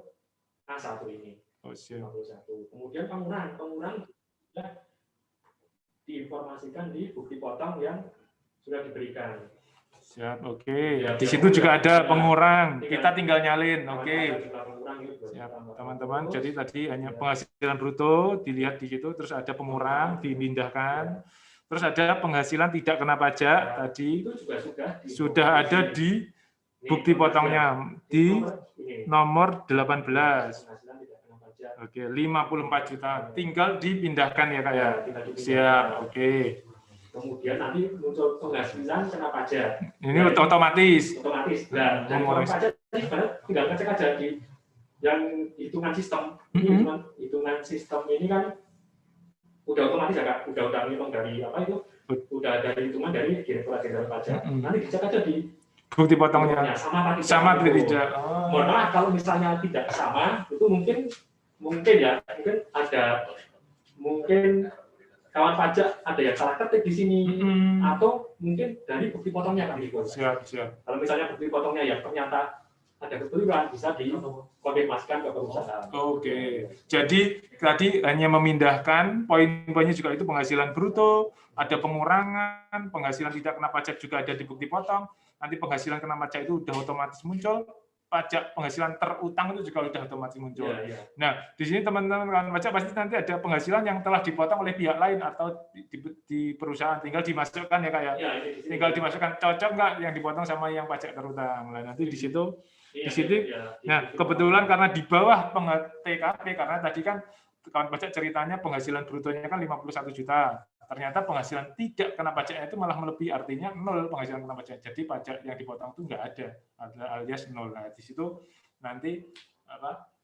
A1 ini. Oh, siap. 51. Kemudian pengurangan ya diinformasikan di bukti potong yang sudah diberikan. Siap, oke. Ya, di situ juga ada pengurang. Kita tinggal nyalin, oke. Siap, teman-teman. Jadi tadi hanya penghasilan bruto dilihat di situ, terus ada pengurang dipindahkan. Terus ada penghasilan tidak kena pajak tadi sudah ada di bukti potongnya di nomor 18. Oke, 54 juta. Tinggal dipindahkan ya Kak ya. Siap, oke. Kemudian nanti muncul penghasilan kena pajak. Ini otomatis. Nah, dan kena pajak ini tinggal ngecek aja di yang hitungan sistem. Hitungan sistem ini kan udah otomatis ya Kak. Udah ngitung dari apa itu? Udah dari hitungan dari Direktorat Jenderal Pajak. Nanti dicek aja di bukti potongnya. Sama atau tidak. Mohon maaf kalau misalnya tidak sama, itu mungkin kawan pajak ada yang salah ketik di sini atau mungkin dari bukti potongnya kan gitu. Siap. Kalau misalnya bukti potongnya yang ternyata ada kekeliruan bisa dikonfirmasikan ke perusahaan. Oke. Jadi tadi hanya memindahkan poin-poinnya juga itu penghasilan bruto, ada pengurangan, penghasilan tidak kena pajak juga ada di bukti potong. Nanti penghasilan kena pajak itu udah otomatis muncul. Pajak penghasilan terutang itu juga sudah otomatis muncul. Ya. Nah, di sini teman-teman kawan pajak pasti nanti ada penghasilan yang telah dipotong oleh pihak lain atau di perusahaan, tinggal dimasukkan ya Kak ya. Tinggal dimasukkan cocok nggak yang dipotong sama yang pajak terutang. Nah, nanti di situ nah kebetulan karena di bawah TKP karena tadi kan kawan pajak ceritanya penghasilan brutonya kan 51 juta. Ternyata penghasilan tidak kena pajaknya itu malah melebihi, artinya 0 penghasilan kena pajak. Jadi pajak yang dipotong itu nggak ada alias 0. Nah, di situ nanti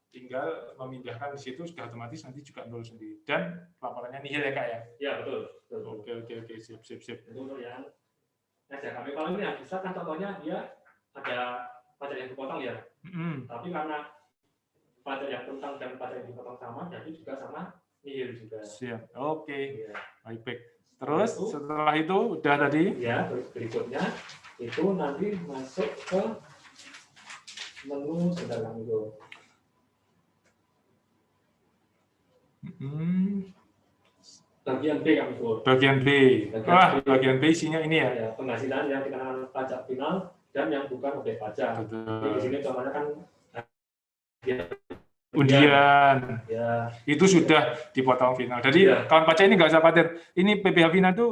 tinggal memindahkan di situ sudah otomatis nanti juga 0 sendiri. Dan laporannya nihil ya Kak ya? Ya, betul. Oke, sip. Itu untuk yang ngajak kami. Kalau ini yang bisa kan contohnya dia ada pajak yang dipotong ya. Tapi karena pajak yang tentang dan pajak yang dipotong sama, jadi juga sama nihil juga. Siap. Oke. Ya. Baik. Terus setelah itu udah tadi? Ya, berikutnya itu nanti masuk ke menu sebentar itu. Bagian B kami itu. Bagian B. Bagian B isinya ini ya? Ya, penghasilan yang dikenakan pajak final dan yang bukan objek pajak. Jadi di sini contohnya kan undian. Ya. Itu sudah dipotong final. Jadi kawan pajak ini nggak usah khawatir. ini PPh final itu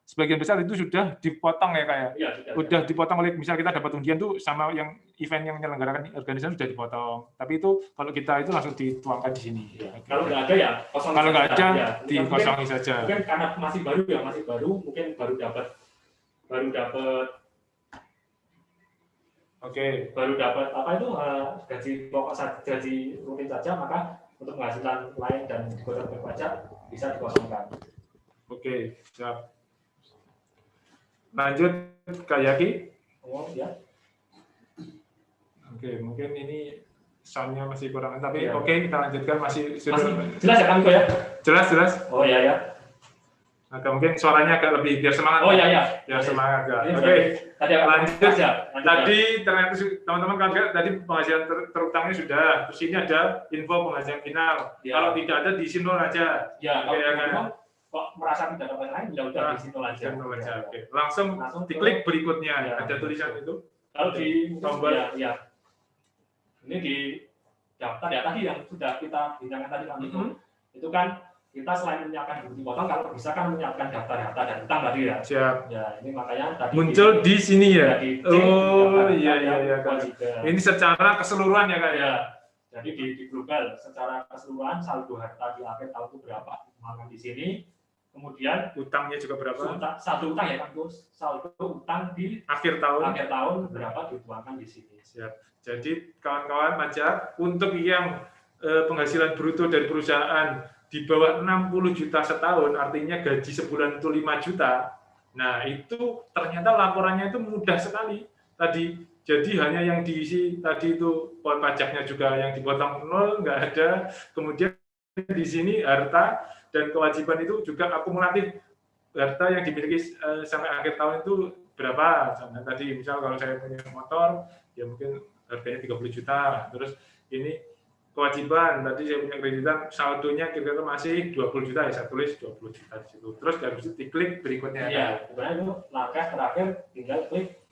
sebagian besar itu sudah dipotong ya Kak ya? Udah dipotong oleh, misal kita dapat undian tuh sama yang event yang menyelenggarakan organisasi sudah dipotong. Tapi itu kalau kita itu langsung dituangkan di sini. Kalau nggak ada ya kosong. Kalau nggak ada dikosongi saja. Mungkin karena masih baru mungkin baru dapat baru dapat gaji pokok gaji rutin saja, maka untuk penghasilan lain dan dikenakan pajak bisa dikosongkan. Oke, siap. Lanjut Kak Yaki. Ya. Oke, mungkin ini soundnya masih kurang, tapi oke, kita lanjutkan. Masih jelas ya Kang ya? Jelas. Oh ya. Agak mungkin suaranya agak lebih biar semangat. Oh ya. Biar semangat ya. Oke. Lanjut ya. Tadi ternyata teman-teman kaget tadi penghasilan terutangnya sudah. Terus ini ada info penghasilan final. Ya. Kalau tidak ada di sini aja. Ya. Kalau kok merasa tidak dapat lain, ya udah di situ aja. Oke. Langsung diklik berikutnya. Ada tulisan itu. Kalau di tombol ya. Ini di daftar ya tadi yang sudah kita bincangkan tadi kami itu kan kita selain menyiapkan bukti potong, kalau bisa kan menyiapkan daftar dan utang tadi ya. Siap. Ya, ini makanya tadi muncul di sini ya. Iya. Ini secara keseluruhan ya Kak ya. Jadi di global secara keseluruhan saldo harta di akhir tahun itu berapa? Maka di sini kemudian utangnya juga berapa? Satu utang ya Kang Gus. Saldo utang di akhir tahun berapa dituangkan di sini. Siap. Jadi kawan-kawan pajak untuk yang penghasilan bruto dari perusahaan di bawah 60 juta setahun, artinya gaji sebulan itu 5 juta. Nah, itu ternyata laporannya itu mudah sekali tadi. Jadi hanya yang diisi tadi itu pajaknya juga yang dipotong 0, nggak ada. Kemudian di sini harta dan kewajiban itu juga akumulatif. Harta yang dimiliki sampai akhir tahun itu berapa? Sampai tadi misal kalau saya punya motor, ya mungkin harganya 30 juta. Terus ini kewajiban, tadi saya punya kreditan, saldonya kira-kira masih 20 juta, ya saya tulis 20 juta di situ. Terus dari situ diklik berikutnya. Iya, sebenarnya itu langkah terakhir tinggal klik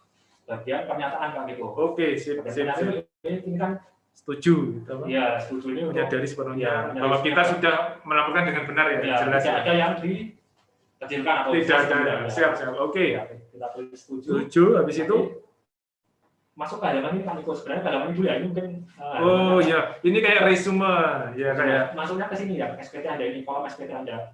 bagian pernyataan Kang Eko. Oke, sip. Ini kan setuju. Iya, setuju ini menyadari sepenuhnya. Kalau kita sudah melaporkan dengan benar ya, jelas. Tidak ada yang dikecilkan atau tidak ada. Siap. Oke. Kita tulis setuju. Habis itu masuk ke halaman ini Kang Eko, sebenarnya ke halaman ini dulu ya, ini mungkin ya, ini kayak resume ya kayak masuknya ke sini ya, SPT ada ini, kolom SPT ada.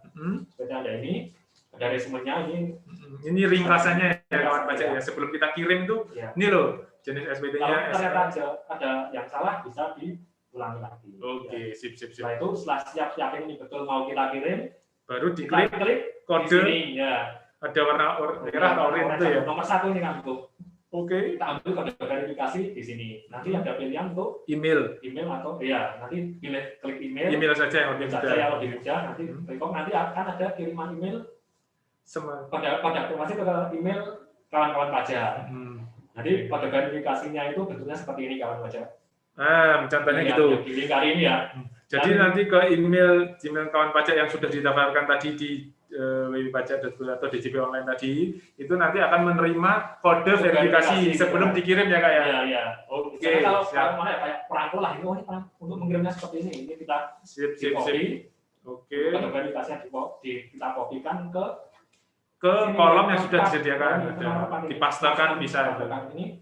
SPT ada ini, ada resumenya ini ringkasannya ya kawan pajak ya. Sebelum kita kirim tuh ini loh jenis SPT-nya. Kalau ternyata ada yang salah bisa diulangi lagi. Oke, sip. Setelah itu setelah siap yakin ini betul mau kita kirim, baru diklik kode di sini ya. Ada warna merah atau oranye itu ya. Nomor 1 ini Kang Eko. Oke. Kita ambil kode verifikasi di sini. Nanti ada pilihan untuk email atau nanti klik email. Email saja yang lebih mudah. Yang lebih mudah. Nanti nanti akan ada kiriman email pada konfirmasi ke email kawan-kawan pajak. Jadi kode verifikasinya itu bentuknya seperti ini kawan pajak. Contohnya gitu. Di link hari ini ya. Jadi nanti ke email kawan pajak yang sudah didaftarkan tadi di www.pajak.go atau DJP online tadi, itu nanti akan menerima kode verifikasi sebelum dikirim ya Kak ya? Iya. Oke. Kalau mana ya kayak perangko lah, ini untuk mengirimnya seperti ini. Ini kita copy. Oke. Kode verifikasi kita kopikan ke kolom yang sudah disediakan, dipastakan bisa. Ini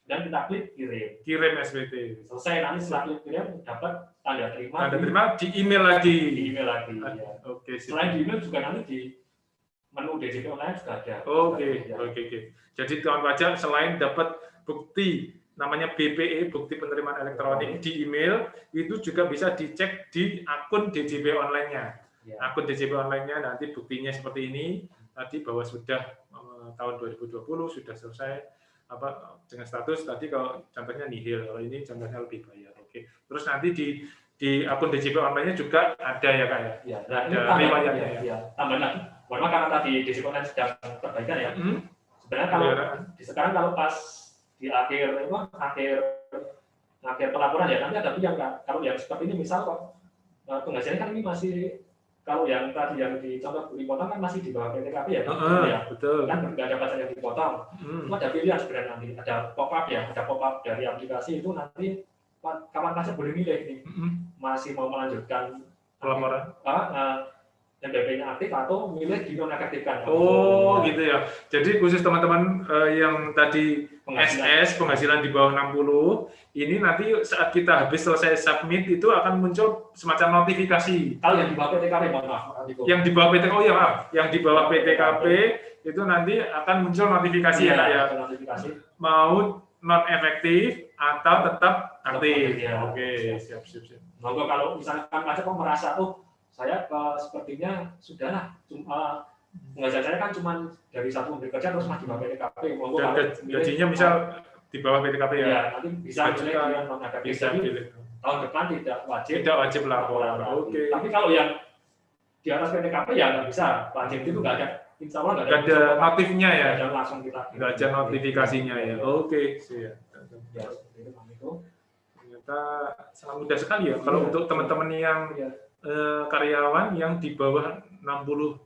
dan kita klik kirim. Kirim SPT. Selesai, nanti setelah klik kirim dapat tanda terima. Tanda terima di email lagi. Di email lagi. Ya. Oke. Selain di email juga nanti di menu DJP online juga ada. Oke. Jadi kawan pajak selain dapat bukti namanya BPE, bukti penerimaan elektronik di email, itu juga bisa dicek di akun DJP online-nya. Ya. Akun DJP online-nya nanti buktinya seperti ini, tadi bahwa sudah tahun 2020 sudah selesai dengan status tadi, kalau contohnya nihil, kalau ini contohnya lebih bayar. Oke. Terus nanti di akun DJP online-nya juga ada ya Kak ya? Ya, nah, ada riwayatnya ya. Tambahan lagi, karena tadi DJP online sedang perbaikan ya. Sebenarnya kalau sekarang kalau pas di akhir pelaporan ya nanti ada yang kalau yang seperti ini misal kok penghasilannya kan ini masih, kalau yang tadi yang dipotong kan masih di bawah PTKP ya, ya betul. Kan nggak ada pajak yang dipotong. Itu ada pilihan sebenarnya, nanti ada pop-up ya, ada pop-up dari aplikasi itu, nanti kawan pajak boleh milih nih, masih mau melanjutkan pelaporan NPWP-nya aktif atau milih dinonaktifkan. Oh gitu ya. Jadi khusus teman-teman yang tadi SS penghasilan di bawah 60, ini nanti saat kita habis selesai submit itu akan muncul semacam notifikasi. Kalau yang di bawah PTKP, mohon maaf. Yang di bawah PTKP, oh ya maaf, yang di bawah PTKP itu nanti akan muncul notifikasi ya. Notifikasi. Mau non efektif atau tetap aktif. Ya. Oke, siap. Monggo kalau misalkan pajak kok merasa saya sepertinya sudahlah, penghasilan saya kan cuma dari satu pemberi kerja terus masih di bawah PTKP. Dan gajinya misal di bawah PTKP ya. Ya, nanti bisa pilih yang non efektif. Jadi tahun depan tidak wajib lapor. Oke. Tapi kalau yang di atas PTKP ya nggak bisa, wajib itu nggak ada. Insya Allah nggak ada notifnya ya. Nggak ada langsung kita. Nggak ada notifikasinya ya. Oke. Ya, itu. Ternyata sangat mudah sekali ya. Kalau untuk teman-teman yang karyawan yang di bawah 60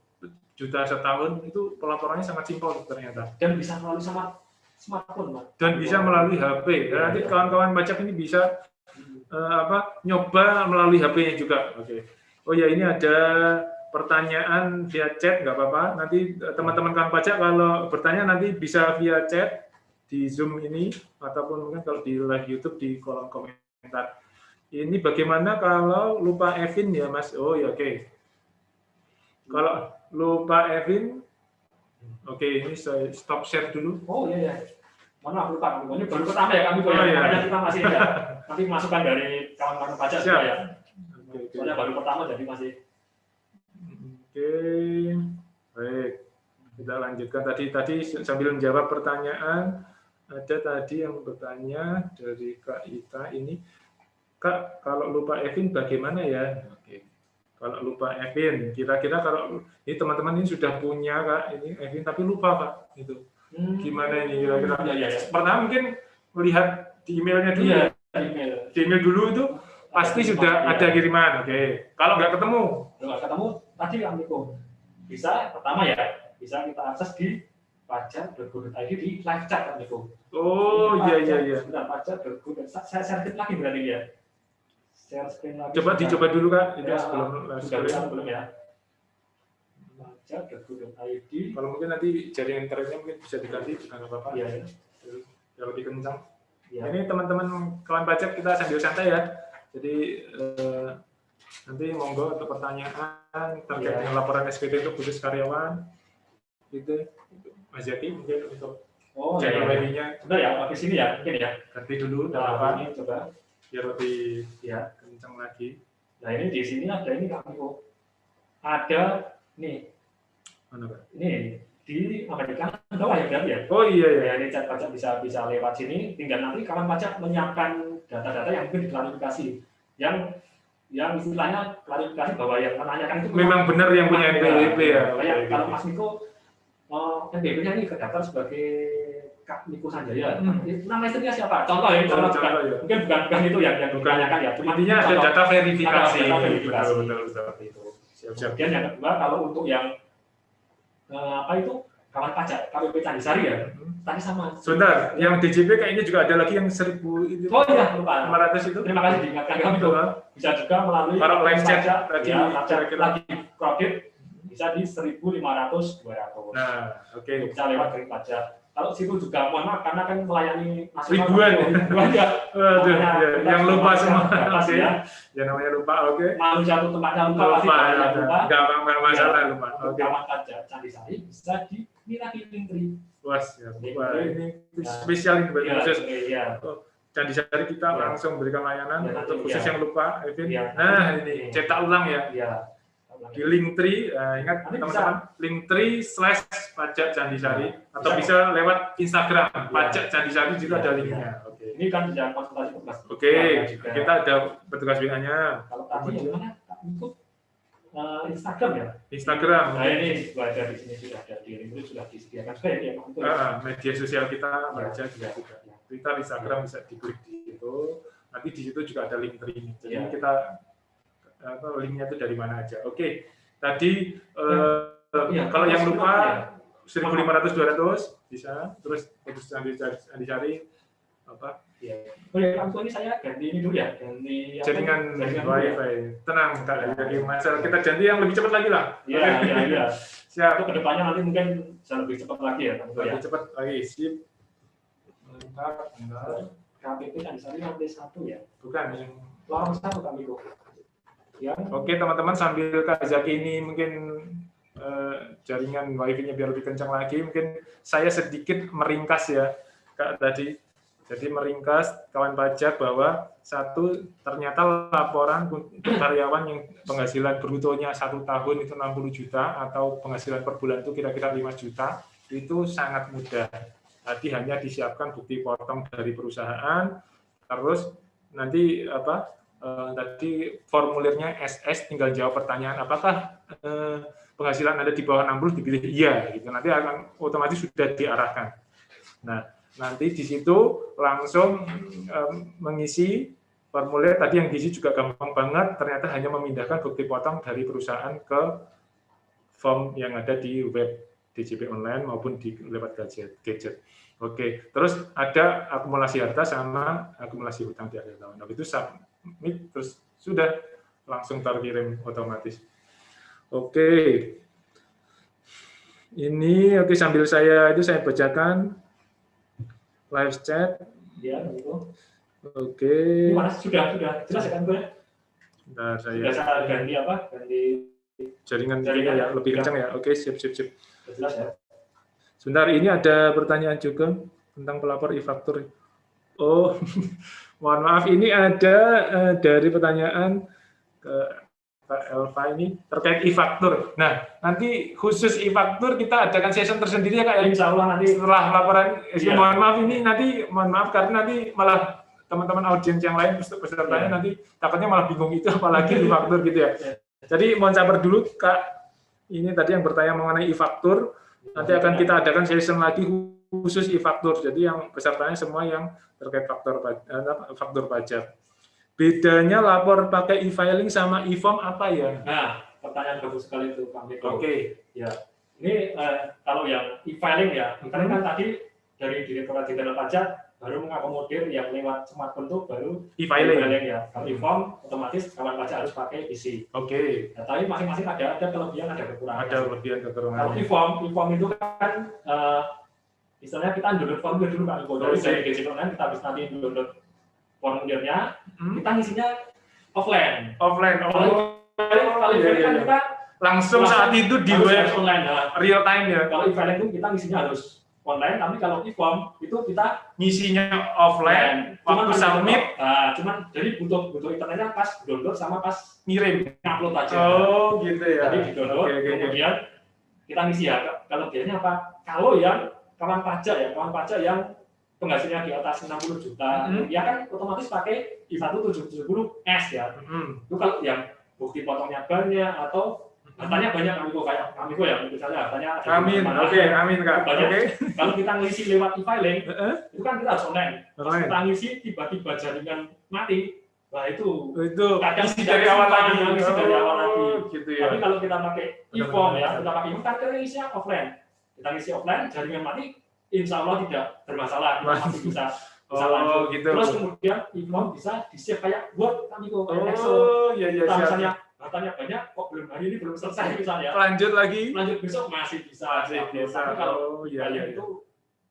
juta setahun itu pelaporannya sangat simpel ternyata. Dan bisa melalui smartphone, Pak. Dan bisa melalui HP. Dan nanti kawan-kawan pajak ini bisa nyoba melalui HP-nya juga. Oke. Oh ya, ini ada pertanyaan via chat, nggak apa-apa. Nanti teman-teman kawan pajak kalau bertanya nanti bisa via chat di Zoom ini, ataupun mungkin kalau di live YouTube di kolom komentar. Ini bagaimana kalau lupa Evin ya Mas? Oh ya, oke. Kalau lupa Evin, oke, ini saya stop share dulu. Oh iya. Mana lupa, ini baru pertama ya kami makanya kita masih ya. Nanti masukan dari kawan-kawan pajak juga ya. Soalnya baru pertama jadi masih. Oke, baik. Kita lanjutkan tadi sambil menjawab pertanyaan. Ada tadi yang bertanya dari Kak Ita ini. Kak, kalau lupa Evin bagaimana ya? Oke. Kalau lupa Evin, kira-kira kalau ini teman-teman ini sudah punya Kak, ini Evin tapi lupa Kak, itu. Gimana ini kira-kira? Ya. Pertama mungkin melihat di emailnya dulu. Iya, di email dulu itu pasti sudah ada kiriman. Oke. Kalau nggak ketemu? Tadi Amiko bisa pertama ya, bisa kita akses di pajak.go.id di live chat Amiko. Oh iya. Sudah pajak.go.id. Saya share lagi berarti ya. Share screen lagi. Coba dicoba dulu Kak, itu ya, sebelum ya. Pajak.go.id. Kalau mungkin nanti jaringan internetnya mungkin bisa diganti, nggak apa-apa. Iya. Ya lebih kencang. Ya. Ini teman-teman kawan pajak kita sambil santai ya. Jadi nanti monggo untuk pertanyaan terkait dengan laporan SPT untuk khusus karyawan. Gitu. Mas Jati mungkin untuk channel webinya. Sudah ya, habis ini ya, mungkin ya. Ganti dulu, Ini coba. Biar lebih kencang lagi. Nah ini di sini ada ini Kak Miko. Ada nih. Mana Pak? Ini di Amerika bawah ya berarti ya. Oh iya. Ya, ini chat pajak bisa lewat sini. Tinggal nanti kawan pajak menyiapkan data-data yang mungkin diklarifikasi. Yang istilahnya klarifikasi bahwa yang menanyakan itu memang benar yang punya NPWP ya. Kayak kalau Mas Miko NPWP-nya ini terdaftar sebagai Kak Miko Sanjaya. Nama istrinya siapa? Contoh ya, contoh ya. Mungkin bukan itu yang ditanyakan ya. Intinya ada data verifikasi. Betul. Seperti itu. Kemudian yang kedua, kalau untuk yang kawan pajak KPP Candisari ya. Tadi sama. Sebentar, yang DJP kayaknya juga ada lagi yang 1000 itu. Oh iya, lupa. 500 itu. Terima kasih diingatkan kami tuh. Bisa juga melalui para live chat lagi kredit bisa di 1.500 200. Nah, oke. Bisa lewat kredit pajak. kalau situ juga mohon maaf karena kan melayani nasional ribuan ya. Aduh, ya, yang lupa semua. Oke. Ya namanya lupa, oke. Malu satu tempatnya lupa pasti banyak lupa. Enggak masalah lupa. Untuk kawan pajak Candi Sari bisa dimiliki Linktree. Wah, ini spesial ini khusus. Iya. Candi Sari kita langsung berikan layanan untuk khusus yang lupa, Evin. Ya. Nah, ini cetak ulang ya. Iya. Di Linktree, ingat teman-teman, Linktree/pajak Candi Sari atau bisa lewat Instagram pajak Candi Sari juga ada linknya. Oke. Ini kan sudah konsultasi petugas. Oke, kita ada petugas WA-nya. Kalau tadi gimana? Untuk Instagram ya? Instagram. Nah ini sudah ada di sini, sudah ada di Linktree, sudah disediakan juga ya. Media sosial kita baca juga. Twitter, Instagram bisa diklik di situ. Nanti di situ juga ada Linktree. Jadi kita linknya itu dari mana aja. Oke. Tadi kalau yang lupa 1.500-200 bisa. Terus Candi Sari apa? Ya. Oh ya, Kang ini saya ganti ini dulu ya, ganti jaringan WiFi. Tenang, Kak. Jadi masalah kita ganti yang lebih cepat lagi lah. Iya. Siap. Untuk kedepannya nanti mungkin bisa lebih cepat lagi ya, Kang. Lebih cepat lagi. Sip. Bentar. KPP Candi Sari lantai 1 ya. Bukan yang lorong 1 kami kok. Ya. Oke, teman-teman, sambil Kak Zaki ini mungkin jaringan WiFi-nya biar lebih kencang lagi, mungkin saya sedikit meringkas ya, Kak tadi. Jadi meringkas kawan pajak bahwa satu, ternyata laporan untuk karyawan yang penghasilan brutonya 1 tahun itu 60 juta atau penghasilan per bulan itu kira-kira 5 juta, itu sangat mudah. Tadi hanya disiapkan bukti potong dari perusahaan, terus nanti tadi formulirnya SS, tinggal jawab pertanyaan apakah penghasilan Anda di bawah 60 dipilih iya gitu. Nanti akan otomatis sudah diarahkan. Nah, nanti di situ langsung mengisi formulir. Tadi yang diisi juga gampang banget, ternyata hanya memindahkan bukti potong dari perusahaan ke form yang ada di web DJP online maupun di lewat gadget. Oke, terus ada akumulasi harta sama akumulasi hutang di akhir tahun. Nah, itu submit, terus sudah langsung terkirim otomatis. Oke. Ini sambil saya bacakan live chat. Ya, begitu. Oke. Mana sudah jelas kan gue? Bentar, saya ganti apa? Ganti jaringan ya, lebih kencang ya. Oke, sip. Jelas ya. Sebentar, ini ada pertanyaan juga tentang pelapor e-faktur. Oh, mohon maaf, ini ada dari pertanyaan ke Kak Elva ini terkait e-faktur. Nah, nanti khusus e-faktur kita adakan session tersendiri ya Kak ya. Insya Allah nanti setelah laporan. Mohon maaf ini mohon maaf karena nanti malah teman-teman audiens yang lain pesertanya nanti takutnya malah bingung itu apalagi e-faktur gitu ya. Jadi mohon sabar dulu Kak. Ini tadi yang bertanya mengenai e-faktur. Nanti akan kita adakan session lagi khusus e-faktur. Jadi yang pesertanya semua yang terkait faktur pajak. Bedanya lapor pakai e-filing sama e-form apa ya? Nah, pertanyaan bagus sekali itu, Kang Miko. Oke. Ya, ini kalau yang e-filing ya, kan tadi dari Direktorat Jenderal Pajak baru mengakomodir yang lewat smartphone itu baru e-filing ya. Kalau e-form otomatis kawan pajak harus pakai PC. Oke. Nah, tapi masing-masing ada kelebihan, ada kekurangan. Ada kelebihan kekurangan. Kalau e-form itu kan misalnya kita download formulir dulu Kang Miko. Dari gadget online kita bisa nanti download formulirnya, kita ngisinya offline. Oh, Kalau e-filing kan kita langsung saat itu di web online. Real time ya. Kalau e-filing itu kita ngisinya harus online, tapi kalau e-form itu kita ngisinya offline, waktu submit. Cuman jadi butuh internetnya pas download sama pas ngirim, upload aja. Oh gitu ya. Jadi di download, kemudian kita ngisi ya. Kalau biasanya apa? Kalau yang kawan pajak yang penghasilannya di atas 60 juta, ya kan otomatis pakai 1770S ya. Itu kalau yang bukti potongnya banyak atau hartanya banyak kami ya, misalnya hartanya. Amin, amin Kak. Kalau kita ngisi lewat e-filing, itu kan kita harus online. Pas kita ngisi tiba-tiba jaringan mati, wah itu kadang isi dari awal lagi. Gitu ya. Tapi kalau kita pakai e-form ya, kita pakai e-form kan kita ngisinya offline. Kita ngisi offline, jaringan mati, insya Allah tidak bermasalah, kita masih bisa lanjut. Gitu. Terus kemudian e-form bisa di-save kayak Word, kayak Excel. Misalnya katanya banyak, kok belum hari ini belum selesai misalnya. Lanjut besok masih bisa. Tapi kalau itu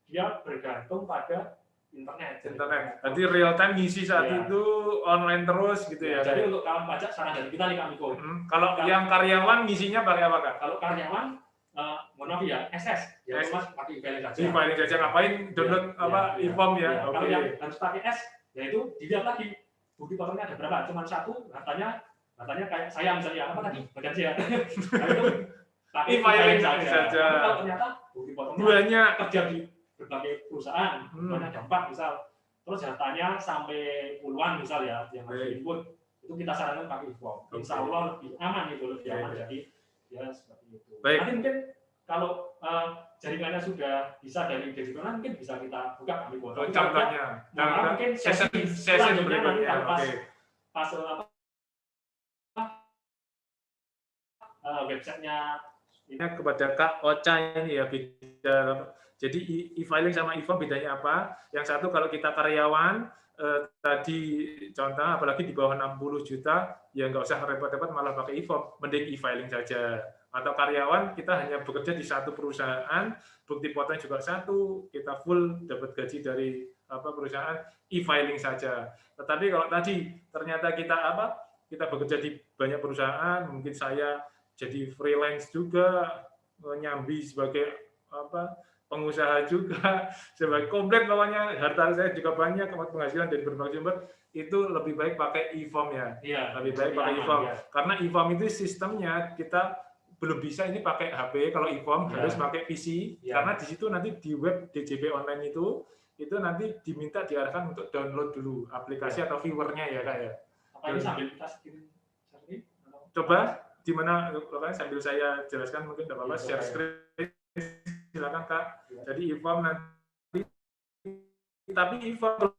dia bergantung pada internet. Jadi real time ngisi saat Ya. itu online terus gitu ya. Jadi untuk kawan pajak saran dari kita nih Kak Miko. Kalau yang karyawan ngisinya pakai apa Kak? Kalau karyawan, mohon maaf ya, SS. Ya, Mas pakai e-filing saja. E-filing saja, ngapain download e-form ya? Kalau yang harus pakai S, yaitu dilihat lagi bukti potongnya ada berapa. Cuma satu, hartanya kayak saya misalnya apa tadi? Bagian saya. Nah, itu pakai E-filing saja. saja. Tapi kalau ternyata bukti potongnya Duanya kerja di berbagai perusahaan, banyak dampak misal, terus datanya sampai puluhan misal ya yang harus diinput, itu kita sarankan pakai e-form. Insya Allah lebih aman itu, lebih aman. Jadi ya seperti itu. Baik. Nanti mungkin kalau jaringannya sudah bisa dari digital, mungkin bisa kita buka kami foto. contohnya. Nah, mungkin sesi selanjutnya nanti berikutnya. pas Oke. pas websitenya Kepada Kak Ocha ini ya, beda. Jadi e-filing sama e-form bedanya apa? Yang satu kalau kita karyawan, tadi contoh apalagi di bawah 60 juta, ya nggak usah repot-repot malah pakai e-form, mending e-filing saja. Atau karyawan kita hanya bekerja di satu perusahaan, bukti potong juga satu, kita full dapat gaji dari perusahaan, e-filing saja. Tetapi kalau tadi ternyata kita bekerja di banyak perusahaan, mungkin saya jadi freelance juga, nyambi sebagai pengusaha juga, sebagai komplit pokoknya, harta saya juga banyak, penghasilan dari berbagai sumber, itu lebih baik pakai e-form ya. Iya, lebih baik pakai e-form. Ya. Karena e-form itu sistemnya kita belum bisa ini pakai HP, kalau e-form harus pakai PC, karena di situ nanti di web DJP online itu nanti diminta diarahkan untuk download dulu aplikasi atau viewernya ya Kak ya. Apa ini sambil kita screen? Coba di mana sambil saya jelaskan mungkin tidak apa-apa, share screen. Silakan Kak. Jadi e-form nanti, tapi e-form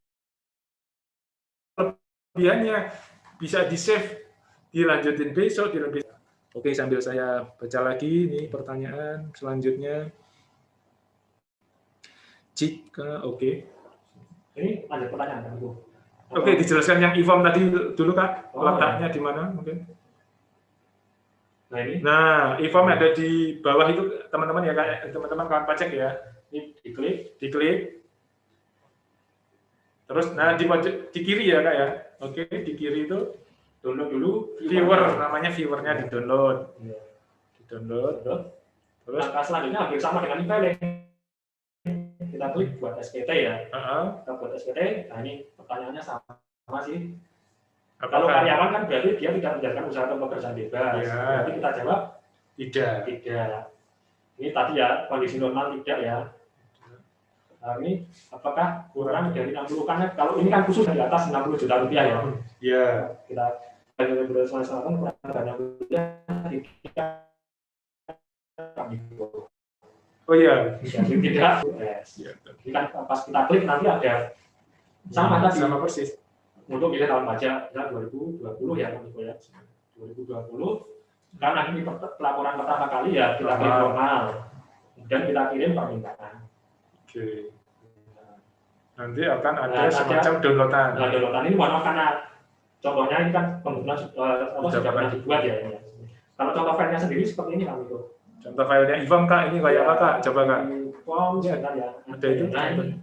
kelebihannya bisa di-save, dilanjutin besok, Oke, sambil saya baca lagi nih pertanyaan selanjutnya. Jika Ini ada pertanyaan kan Bu? Oke, dijelaskan yang e-form tadi dulu Kak. Letaknya di mana mungkin? Nah ini. Nah, e-form ada di bawah itu teman-teman ya Kak, teman-teman kawan pajak ya. Ini diklik. Terus di pojok di kiri ya Kak ya. Oke, di kiri itu download dulu viewer, namanya viewernya di-download. Di-download. Terus langkah selanjutnya hampir sama dengan e-filing. Kita klik buat SPT ya. Kita buat SPT. Nah ini pertanyaannya sama sih. Kalau karyawan kan berarti dia tidak menjalankan usaha atau pekerjaan bebas. Ya. Berarti kita jawab tidak. Ini tadi ya kondisi normal tidak ya. Nah, ini apakah kurang dari 60? Karena kalau ini kan khusus di atas 60 juta rupiah ya. Iya. Kita kurang dari 60 juta tidak. Oh iya. Tidak. Ini kan pas kita klik nanti ada sama tadi. Sama persis. Untuk pilih tahun pajak ya 2020 ya Pak Niko ya. 2020 karena ini pelaporan pertama kali ya kita klik normal. Kemudian kita kirim permintaan. Oke. Nanti akan ada semacam downloadan. Nah, downloadan ini mohon maaf karena contohnya ini kan kebetulan sudah pernah dibuat ya ini. Kalau contoh filenya sendiri seperti ini Pak Niko. Contoh filenya e-form Kak, ini kayak apa Kak? Coba Kak. E-form sebentar ya. Ada itu. Nah, ini.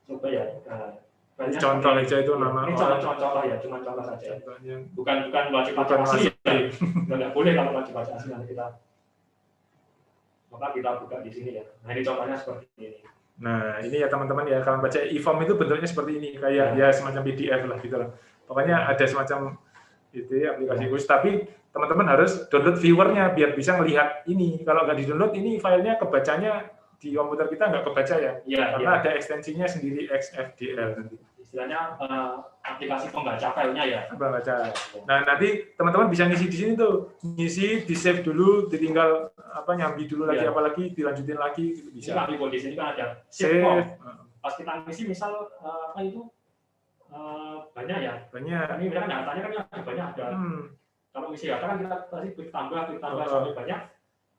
Coba ya. Contoh aja itu nama ini contoh ya, cuma contoh saja. Contohnya. Bukan wajib pajak asli. Nggak boleh kalau wajib pajak asli nanti maka kita buka di sini ya. Nah ini contohnya seperti ini. Nah ini ya teman-teman ya, kalau baca e-form itu bentuknya seperti ini, kayak ya semacam PDF lah gitu lah. Pokoknya ada semacam itu aplikasi khusus, tapi teman-teman harus download viewernya biar bisa melihat ini. Kalau nggak di-download ini filenya kebacanya di komputer kita nggak kebaca ya, karena ada ekstensinya sendiri XFDL nanti. Istilahnya aplikasi pembaca filenya ya. Pembaca. Nah nanti teman-teman bisa ngisi di sini tuh, ngisi, di save dulu, ditinggal nyambi dulu lagi, apalagi dilanjutin lagi bisa. Ini kan di sini kan ada save. Pas kita ngisi misal apa itu banyak ya. Banyak. Ini kan datanya kan ada banyak ada. Kalau ngisi data kan kita tadi klik tambah sampai banyak.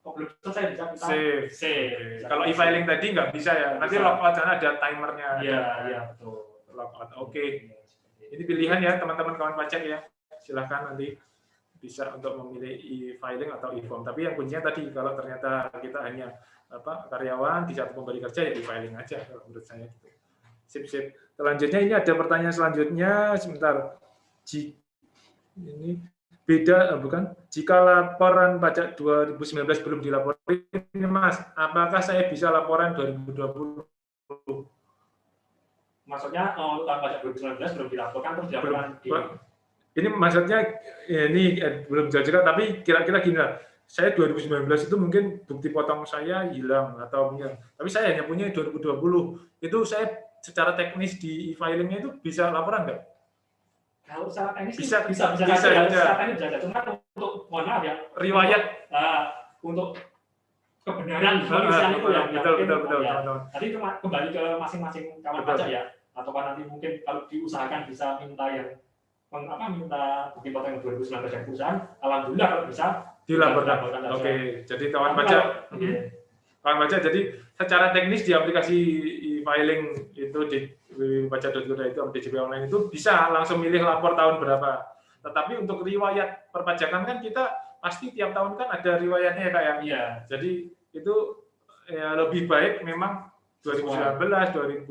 Belum selesai bisa kita save. Kalau e-filing tadi nggak bisa ya. Nanti logout sana ada timernya. Iya, betul. Logout. Oke. Ini pilihan ya teman-teman kawan pajak ya. Silahkan nanti bisa untuk memilih e-filing atau e-form. Tapi yang kuncinya tadi kalau ternyata kita hanya karyawan, di satu pemberi kerja ya di filing aja kalau menurut saya gitu. Sip. Selanjutnya ini ada pertanyaan selanjutnya, sebentar. Ini beda bukan? Jika laporan pajak 2019 belum dilaporkan, Mas, apakah saya bisa laporan 2020? Maksudnya untuk tahun pajak 2019 belum dilaporkan terus dilaporkan di... Ini maksudnya ini belum jelas, tapi kira-kira gini lah. Saya 2019 itu mungkin bukti potong saya hilang atau punya, tapi saya hanya punya 2020. Itu saya secara teknis di e-filingnya itu bisa laporan nggak? Kalau secara teknis bisa saja. Secara teknis bisa. Cuma untuk mohon maaf ya. Riwayat untuk kebenaran pengisian itu yang betul. Tadi cuma kembali ke masing-masing kawan pajak ya. Atau nanti mungkin kalau diusahakan bisa minta yang minta bukti potong 2019 dari perusahaan, alhamdulillah kalau bisa dilaporkan. Oke, jadi kawan pajak, jadi secara teknis di aplikasi e-filing itu di www.pajak.go itu DJP online itu bisa langsung milih lapor tahun berapa. Tetapi untuk riwayat perpajakan kan kita pasti tiap tahun kan ada riwayatnya ya Kak ya. Iya. Jadi itu ya, lebih baik memang 2019, 2000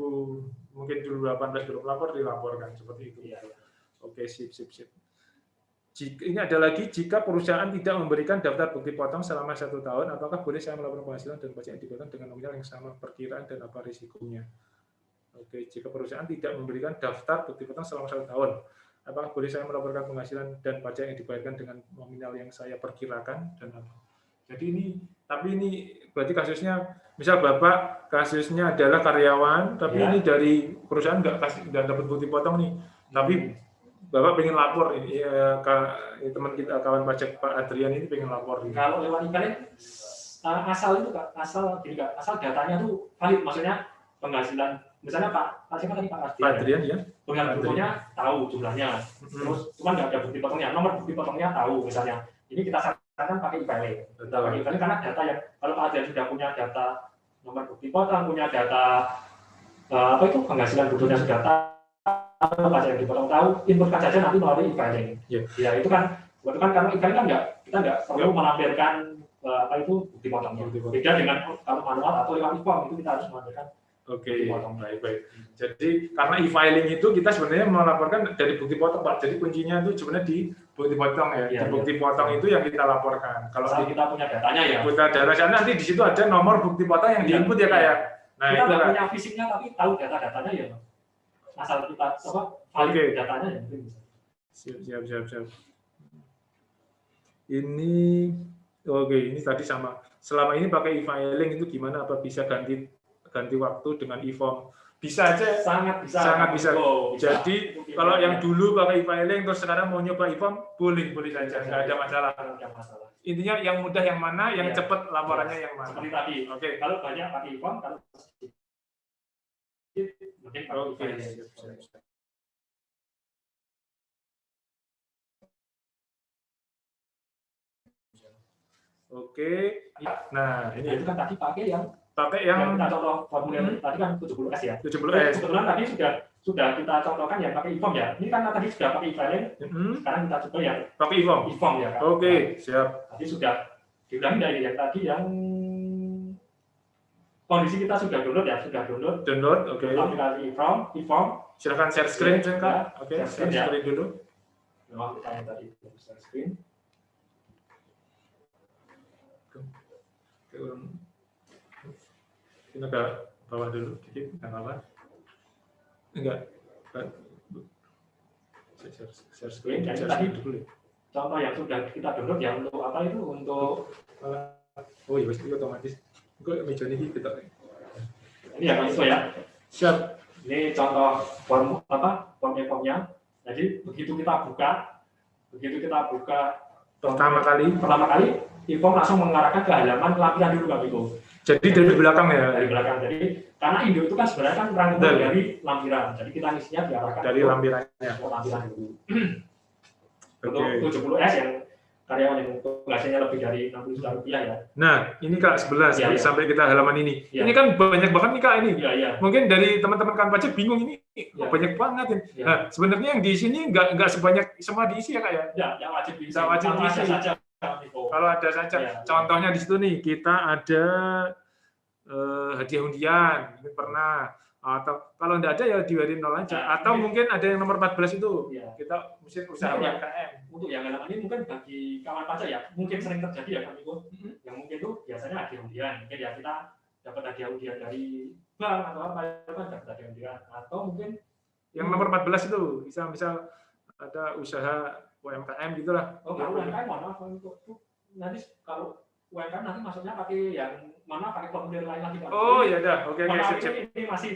mungkin 2018 belum lapor dilaporkan seperti itu. Iya. Oke, sip. Ini ada lagi, jika perusahaan tidak memberikan daftar bukti potong selama 1 tahun, apakah boleh saya melaporkan penghasilan dan pajak yang dikeluarkan dengan nominal yang sama perkiraan dan apa risikonya? Oke, jika perusahaan tidak memberikan daftar bukti potong selama 1 tahun, apakah boleh saya melaporkan penghasilan dan pajak yang dibayarkan dengan nominal yang saya perkirakan dan apa? Jadi ini berarti kasusnya, misal Bapak kasusnya adalah karyawan, tapi ini dari perusahaan nggak dapat bukti potong nih, tapi Bapak pengen lapor ini teman kita kawan pajak Pak Adrian ini pengen lapor. Kalau lewat e-filing asal datanya tuh valid, maksudnya penghasilan misalnya Pak siapa tadi Pak Adrian ya. Penghasilan brutonya tahu jumlahnya. Terus cuma nggak ada bukti potongnya, nomor bukti potongnya tahu misalnya. Ini kita sarankan pakai e-filing. Pakai e-filing karena data yang kalau Pak Adrian sudah punya data nomor bukti potong, punya data penghasilan brutonya sudah tahu, pajak yang dipotong tahu, inputkan saja nanti melalui e-filing. Ya itu kan karena e-filing kan kita nggak perlu melampirkan bukti potongnya. Beda dengan kalau manual atau lewat e-form itu kita harus melampirkan. Oke, baik. Jadi karena e-filing itu kita sebenarnya melaporkan dari bukti potong Pak. Jadi kuncinya itu sebenarnya di bukti potong ya. Di bukti potong itu yang kita laporkan. Kalau kita punya datanya ya. Kita datanya nanti di situ ada nomor bukti potong yang diinput ya Kak ya. Nah, kita nggak punya fisiknya tapi tahu data-datanya ya. Asal kita valid datanya ya mungkin bisa. Siap. Ini tadi sama. Selama ini pakai e-filing itu gimana? Apa bisa ganti waktu dengan e-form? Bisa aja. Sangat bisa. Bisa. Jadi kalau yang dulu pakai e-filing terus sekarang mau nyoba e-form boleh saja, nggak ada masalah. Intinya yang mudah yang mana, yang cepat laporannya yang mana. Seperti tadi. Oke. Kalau banyak pakai e-form, kalau mungkin Oke. Nah, ini itu kan tadi pakai yang kita contoh formulir tadi kan 70S ya. 70S. Kebetulan tadi sudah kita contohkan yang pakai e-form ya. Ini kan tadi sudah pakai e-filing. Sekarang kita coba yang pakai e-form ya kan. Oke, siap. Tadi sudah diulangi dari yang tadi yang kondisi kita sudah download. Oke. Aplikasi e-form. Silakan share screen Kak. Oke, share screen dulu. Memang kita yang tadi share screen. Kita ke bawah dulu dikit, nggak apa-apa. Enggak. Share screen tadi dulu. Contoh yang sudah kita download ya untuk apa itu untuk oh iya pasti otomatis. Kok meja ini kita. Ini ya Pak Iswa ya. Siap. Ini contoh formnya. Jadi begitu kita buka pertama kali e-form langsung mengarahkan ke halaman lampiran dulu Pak Iko. Jadi dari belakang ya. Dari belakang. Jadi karena Indo itu kan sebenarnya kan rangkuman dari lampiran. Jadi kita ngisinya diarahkan dari lampirannya. Lampiran dulu. Untuk 70S yang karyawan yang penghasilannya lebih dari 60 juta rupiah ya. Nah, ini Kak 11 ya. Sampai kita halaman ini. Ya. Ini kan banyak banget nih Kak ini. Ya. Mungkin dari teman-teman kan pajak bingung ini banyak banget ini. Ya. Nah, sebenarnya yang di sini enggak sebanyak semua diisi ya Kak ya. Ya, yang wajib diisi. Kalau ada saja. Ya. Contohnya di situ nih, kita ada hadiah undian, mungkin pernah. Atau kalau enggak ada ya diwarin 0 aja. Atau mungkin ada yang nomor 14 itu. Iya. Kita mesti usaha UMKM. Untuk yang halaman ini mungkin bagi kawan pajak ya, mungkin sering terjadi ya Kak Miko. Yang mungkin itu biasanya hadiah undian. Mungkin ya kita dapat hadiah undian dari bank atau apa, kan dapat hadiah undian. Atau mungkin yang nomor 14 itu, misal ada usaha UMKM gitulah. Oh, kalau UMKM mana nanti kalau UMKM nanti masuknya pakai yang mana, pakai formulir lain lagi Pak. Oh ya udah, oke siap. Ini masih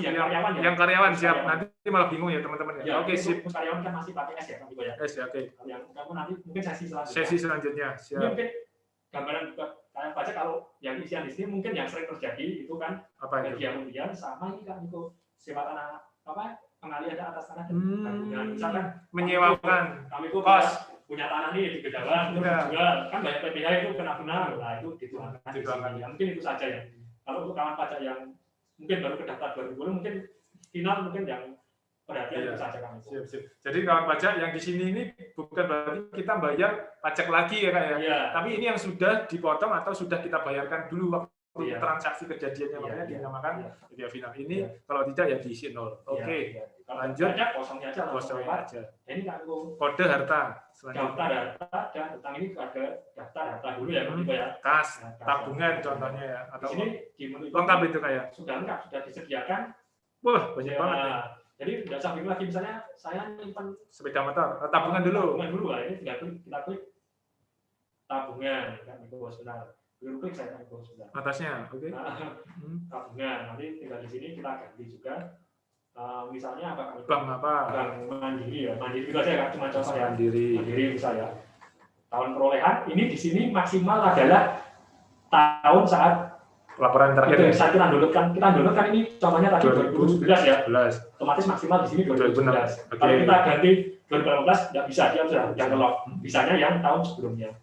yang karyawan ya. Yang karyawan siap. Nanti malah bingung ya teman-teman ya. Oke sip. Karyawan kan masih pakai S ya Pak ya. S ya, oke. Yang kamu nanti mungkin sesi selanjutnya. Siap. Mungkin gambaran kalian baca kalau yang isian di sini mungkin yang sering terjadi itu kan apa itu? Hadiah undian sama ini kan itu sewa tanah apa? Pengalihan atas tanah dan misalkan menyewakan kami itu punya tanah nih di Gedawan terus dijual kan banyak PPh itu kena benar, nah itu dituangkan ya, mungkin itu saja ya. Kalau untuk kawan pajak yang mungkin baru kedaftar 2010 mungkin final mungkin yang perhatian itu saja kami. Siap. Jadi kawan pajak yang di sini ini bukan berarti kita bayar pajak lagi ya Kak ya. Iya. Tapi ini yang sudah dipotong atau sudah kita bayarkan dulu waktu transaksi kejadiannya, makanya dinamakan hadiah final. Ini kalau tidak ya diisi 0. Oke. Lanjut. Kosongnya aja. Ini kan kode harta selanjutnya. Daftar harta dan tentang ini ada daftar harta dulu ya begitu ya. Kas, tabungan contohnya ya. Atau di sini lengkap itu kayak. Sudah lengkap, sudah disediakan. Wah, banyak banget ya. Jadi tidak usah bingung lagi, misalnya saya nyimpan sepeda motor, tabungan dulu. Tabungan dulu lah, ini tinggal kita klik tabungan, kan itu sebentar. Dulu klik saya kan itu sebentar. Atasnya, oke. Tabungan, nanti tinggal di sini kita ganti juga. Misalnya apa? Bank apa? Bank Mandiri ya, Mandiri juga saya cuma contoh ya. Mandiri misalnya. Tahun perolehan ini di sini maksimal adalah tahun saat laporan terakhir ya. Saat kita downloadkan ini contohnya tadi 2011 ya. Otomatis maksimal di sini 2011. Okay. Kalau kita ganti 2018 tidak bisa, dia sudah ngelok. Bisanya yang tahun sebelumnya.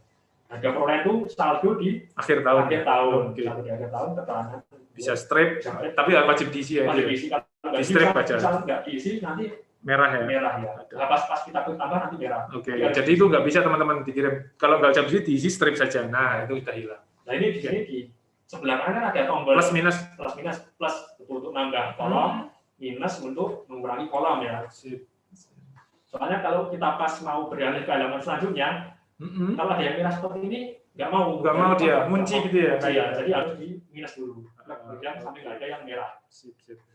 Harga perolehan itu saldo di akhir tahun. Okay. Saldo di akhir tahun keterangan. Bisa strip, tapi wajib diisi ya. Wajib diisi. Kalau di strip aja. Misalnya nggak diisi nanti merah ya. Merah ya. Nah, pas kita klik tambah nanti merah. Oke. Jadi itu nggak bisa teman-teman dikirim. Kalau nggak wajib diisi strip saja. Nah itu sudah hilang. Nah ini di sini di sebelah kanan kan ada tombol plus minus untuk nambah kolom, minus untuk mengurangi kolom ya. Soalnya kalau kita pas mau beralih ke halaman selanjutnya, kalau ada yang minus seperti ini nggak mau dia kunci gitu ya. Jadi harus di minus dulu. Kemudian sampai nggak ada yang merah.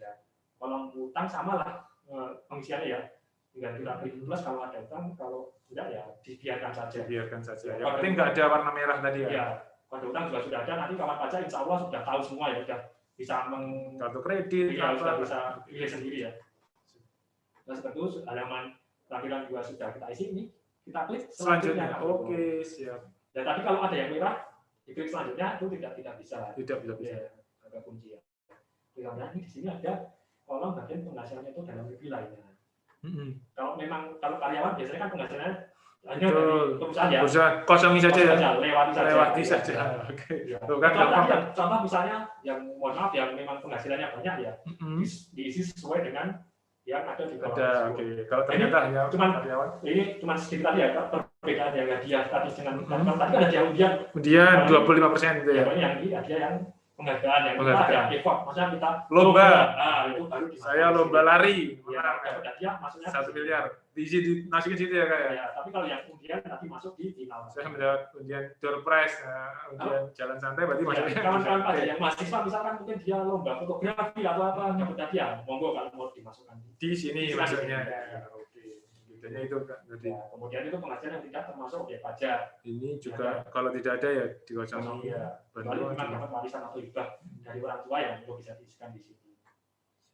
Ya. Kolom utang sama lah pengisiannya ya. Tinggal kita klik plus kalau ada utang, kalau tidak ya dibiarkan saja. Biarkan saja. Yang penting nggak ada warna merah tadi ya. Ya. Kode utang juga sudah ada, nanti kawan pajak insya Allah sudah tahu semua ya, sudah bisa kartu kredit, sudah bisa pilih sendiri ya. Nah seperti itu halaman tampilan juga sudah kita isi ini, kita klik selanjutnya. Oke, siap. Dan tadi kalau ada yang merah, diklik selanjutnya itu tidak bisa. Tidak bisa. Ya, ada kunci ya. Karena ini di sini ada kolom bagian penghasilannya itu dalam wilayahnya. Kalau karyawan biasanya kan penghasilannya hanya dari perusahaan ya. Kosongin saja ya. Lewati saja. Oke. Ya. Contoh misalnya yang mohon maaf yang memang penghasilannya banyak ya, diisi sesuai dengan yang ada di kolom. Oke. Kalau ternyata hanya karyawan. Ini cuma sedikit tadi ya perbedaan yang hadiah tadi dengan tadi kan ada undian. Undian 25% itu ya. Yang ini hadiah yang penghargaan yang kita ada effort, maksudnya kita lomba. Itu baru saya lomba lari. Dapat hadiah maksudnya 1 miliar. Diisi dimasukin situ ya kayak. Ya, tapi kalau yang undian tadi masuk di final. Saya mendapat undian door prize, undian jalan santai berarti masuknya. Kawan-kawan pajak yang mahasiswa misalkan mungkin dia lomba fotografi atau apa dapat hadiah, monggo kalau mau dimasukkan di sini masuknya. Oke. Bedanya itu Kak. Jadi kemudian itu penghasilan yang tidak termasuk objek pajak. Ini juga kalau tidak ada ya dikosongi. Baru memang dapat warisan atau hibah dari orang tua yang perlu bisa diisikan di sini.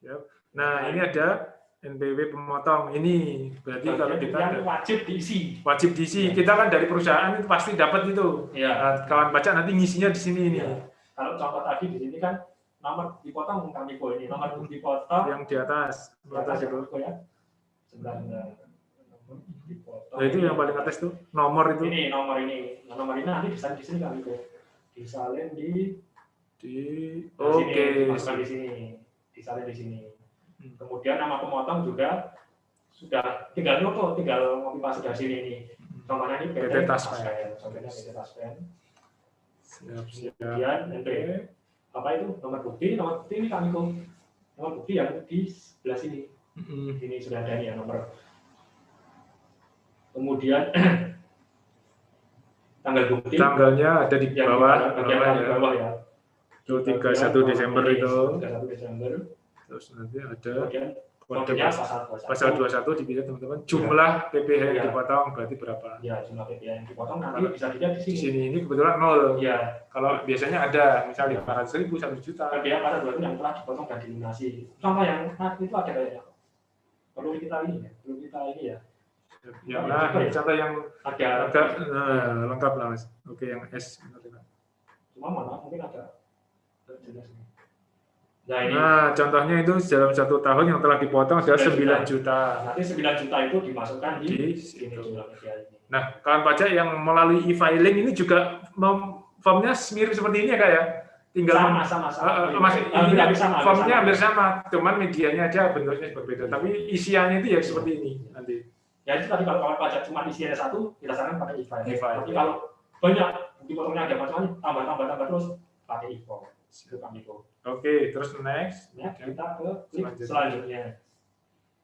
Siap. Nah, ini ada NPWP pemotong. Ini berarti kalau kita wajib diisi. Wajib diisi. Kita kan dari perusahaan itu pasti dapat itu. Ya. Kawan pajak nanti ngisinya di sini ini. Ya. Kalau contoh tadi di sini kan nomor dipotong kami ini, nomor dipotong yang di atas. Di atas itu ya. Sebenarnya nah, itu yang paling atas tuh nomor itu. Ini nomor ini. Nah, nomor ini nanti bisa di sini kami itu. Disalin di oke. Masukkan di sini. Disalin di sini. Kemudian nama pemotong juga sudah tinggal ngopi pas dari sini ini. Contohnya ini PT Taspen. Contohnya PT Taspen. Siap. Kemudian NP. apa itu nomor bukti ini kami nomor bukti yang di sebelah sini. Ini sudah ada nih ya nomor. Kemudian tanggal bukti. Tanggalnya ada di bawah. Di bawah ya. 31 Desember itu. 31 Desember. Terus nanti ada kodenya pasal 21 dipilih teman-teman. Jumlah PPh yang dipotong berarti berapa? Ya, jumlah PPh yang dipotong nanti bisa dilihat di sini. Di sini ini kebetulan 0. Ya. Kalau biasanya ada, misalnya 500.000, 1 juta. PPh pada 2 itu yang telah dipotong dan dilunasi. Contoh yang itu ada kayaknya. Perlu kita ini ya. Ya, nah, contoh yang ada agak lengkap lah, Mas. Oke, yang S. Cuma mana mungkin ada jelas ini. Nah, Nah, contohnya itu dalam 1 tahun yang telah dipotong adalah 9 juta. Nanti 9 juta itu dimasukkan di sini jumlah PPh ini. Nah, kawan pajak yang melalui e-filing ini juga formnya mirip seperti ini ya, Kak ya? Tinggal sama. formnya hampir sama, cuman medianya aja bentuknya berbeda. Tapi isiannya itu ya seperti ini nanti. Ya itu tadi kalau kawan pajak cuma isinya 1, didasarkan pakai e-filing. E-filing. Tapi kalau banyak bukti potongnya ada macam-macam, tambah terus pakai e-form. Oke, terus next. Ya, kita ke klik selanjutnya.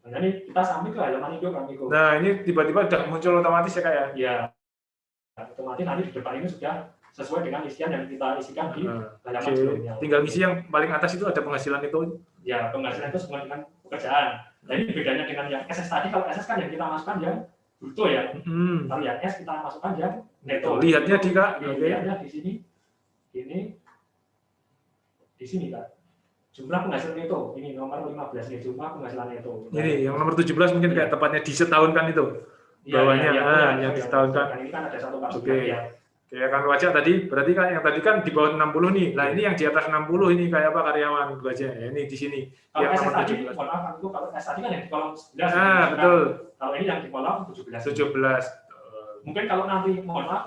Nah, ini kita sampai ke halaman hidup Kamiko. Nah, ini tiba-tiba udah muncul otomatis ya, Kak ya? Iya. Nah, otomatis nanti di depan ini sudah sesuai dengan isian yang kita isikan di halaman sebelumnya. Tinggal isi yang paling atas itu ada penghasilan itu. Ya, penghasilan itu semua dengan pekerjaan. Nah, ini bedanya dengan yang SS tadi. Kalau SS kan yang kita masukkan yang bruto ya. Kalau yang S kita masukkan yang neto. Lihatnya di Kak. Lihatnya di sini. Ini di sini Kak. Jumlah penghasilan neto. Ini nomor 15 nih, jumlah penghasilan neto. Ini yang nomor 17 mungkin kayak tepatnya di setahun kan itu. Bawahnya yang di setahun kan. Ini kan ada 1/9 ya. Kayak kan wajah tadi, berarti kan yang tadi kan di bawah 60 nih. Nah, ini yang di atas 60 ini kayak apa karyawan wajah. Ya, ini di sini. Kalau yang SS nomor tadi, 17. mohon maaf, itu kalau S tadi kan yang di kolom 11. Betul. Kalau ini yang di kolom 17. 17. Mungkin kalau nanti, mohon maaf,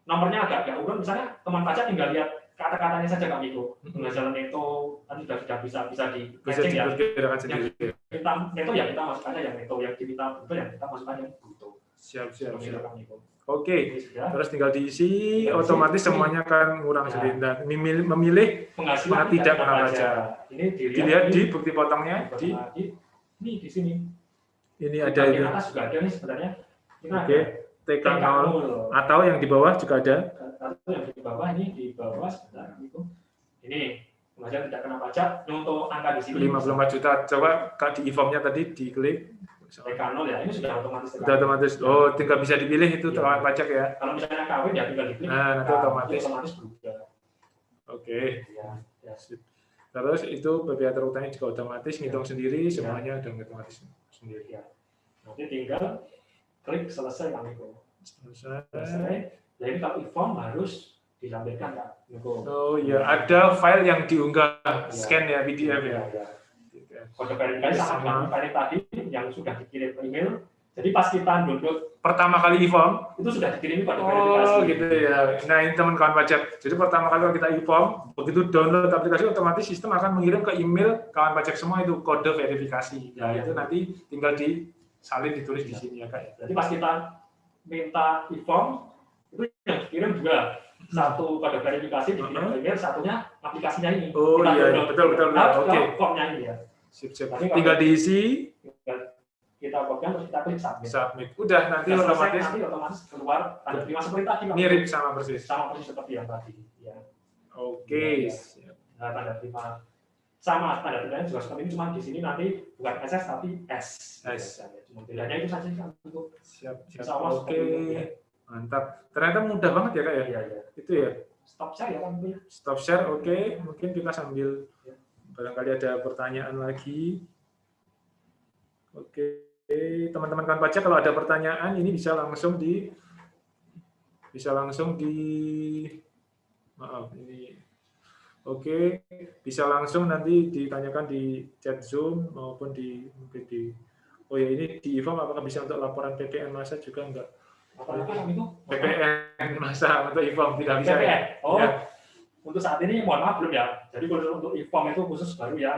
nomornya agak urut, misalnya teman pajak tinggal lihat kata-katanya saja Kak Miko. Penghasilan neto, nanti sudah bisa di matching ya. Diperkirakan sendiri. Kita neto ya kita masukkan aja yang neto, yang diminta bruto ya kita masukkan yang bruto. Siap. Kak Miko. Oke, terus tinggal diisi, otomatis semuanya akan ngurang sendiri. Dan memilih penghasilan tidak kena pajak. Ini dilihat di bukti potongnya. Ini di sini. Ini ada di atas juga ada nih sebenarnya. Oke, TK0 atau yang di bawah juga ada. Atau yang di bawah ini di bawah sebentar itu. Ini penghasilan tidak kena pajak. Untuk angka di sini 54 juta. Coba Kak di e-formnya tadi diklik. TK0 ya, ini sudah otomatis. Sudah otomatis. Oh, tinggal bisa dipilih itu kawan pajak ya. Kalau misalnya kawin ya tinggal dipilih. Nah, nanti otomatis berubah. Oke. Ya. Terus itu PPh terutangnya juga otomatis ngitung sendiri, semuanya udah otomatis sendiri. Ya. Nanti tinggal klik selesai Kak Miko. Selesai. Nah, ini kalau e-form harus dilampirkan Kak Miko. Oh iya, ada file yang diunggah scan ya, PDF ya. Kode verifikasi sama dengan tadi yang sudah dikirim email. Jadi pas kita download pertama kali e-form itu sudah dikirim kode verifikasi. Oh gitu ya. Nah ini teman-teman pajak. Jadi pertama kali kita e-form, begitu download aplikasi otomatis sistem akan mengirim ke email kawan pajak semua itu kode verifikasi. Nah itu nanti tinggal disalin ditulis di sini ya Kak. Jadi pas kita minta e-form itu yang dikirim juga. Satu kode verifikasi dikirim email, satunya aplikasinya ini. Oh iya, betul. Oke. Formnya ini ya. Sip. Tinggal diisi. Kita kopikan terus kita klik submit. Udah nanti otomatis keluar tanda terima seperti tadi. Mirip sama persis seperti yang tadi. Ya. Oke. Nah, tanda terima sama tanda terimanya juga seperti ini, cuma di sini nanti bukan SS tapi S. Cuma bedanya itu saja kan untuk siap. Oke. Mantap. Ternyata mudah banget ya Kak ya. Iya. Itu ya. Stop share ya kan. Stop share. Oke. Mungkin kita sambil barangkali ada pertanyaan lagi. Oke, teman-teman kawan pajak kalau ada pertanyaan ini bisa langsung di bisa langsung nanti ditanyakan di chat Zoom maupun mungkin di ini di e-form apakah bisa untuk laporan PPN masa juga enggak? PPN masa untuk e-form tidak bisa ya? Oh. Ya. Untuk saat ini mohon maaf belum ya. Jadi kalau untuk e-form itu khusus baru yang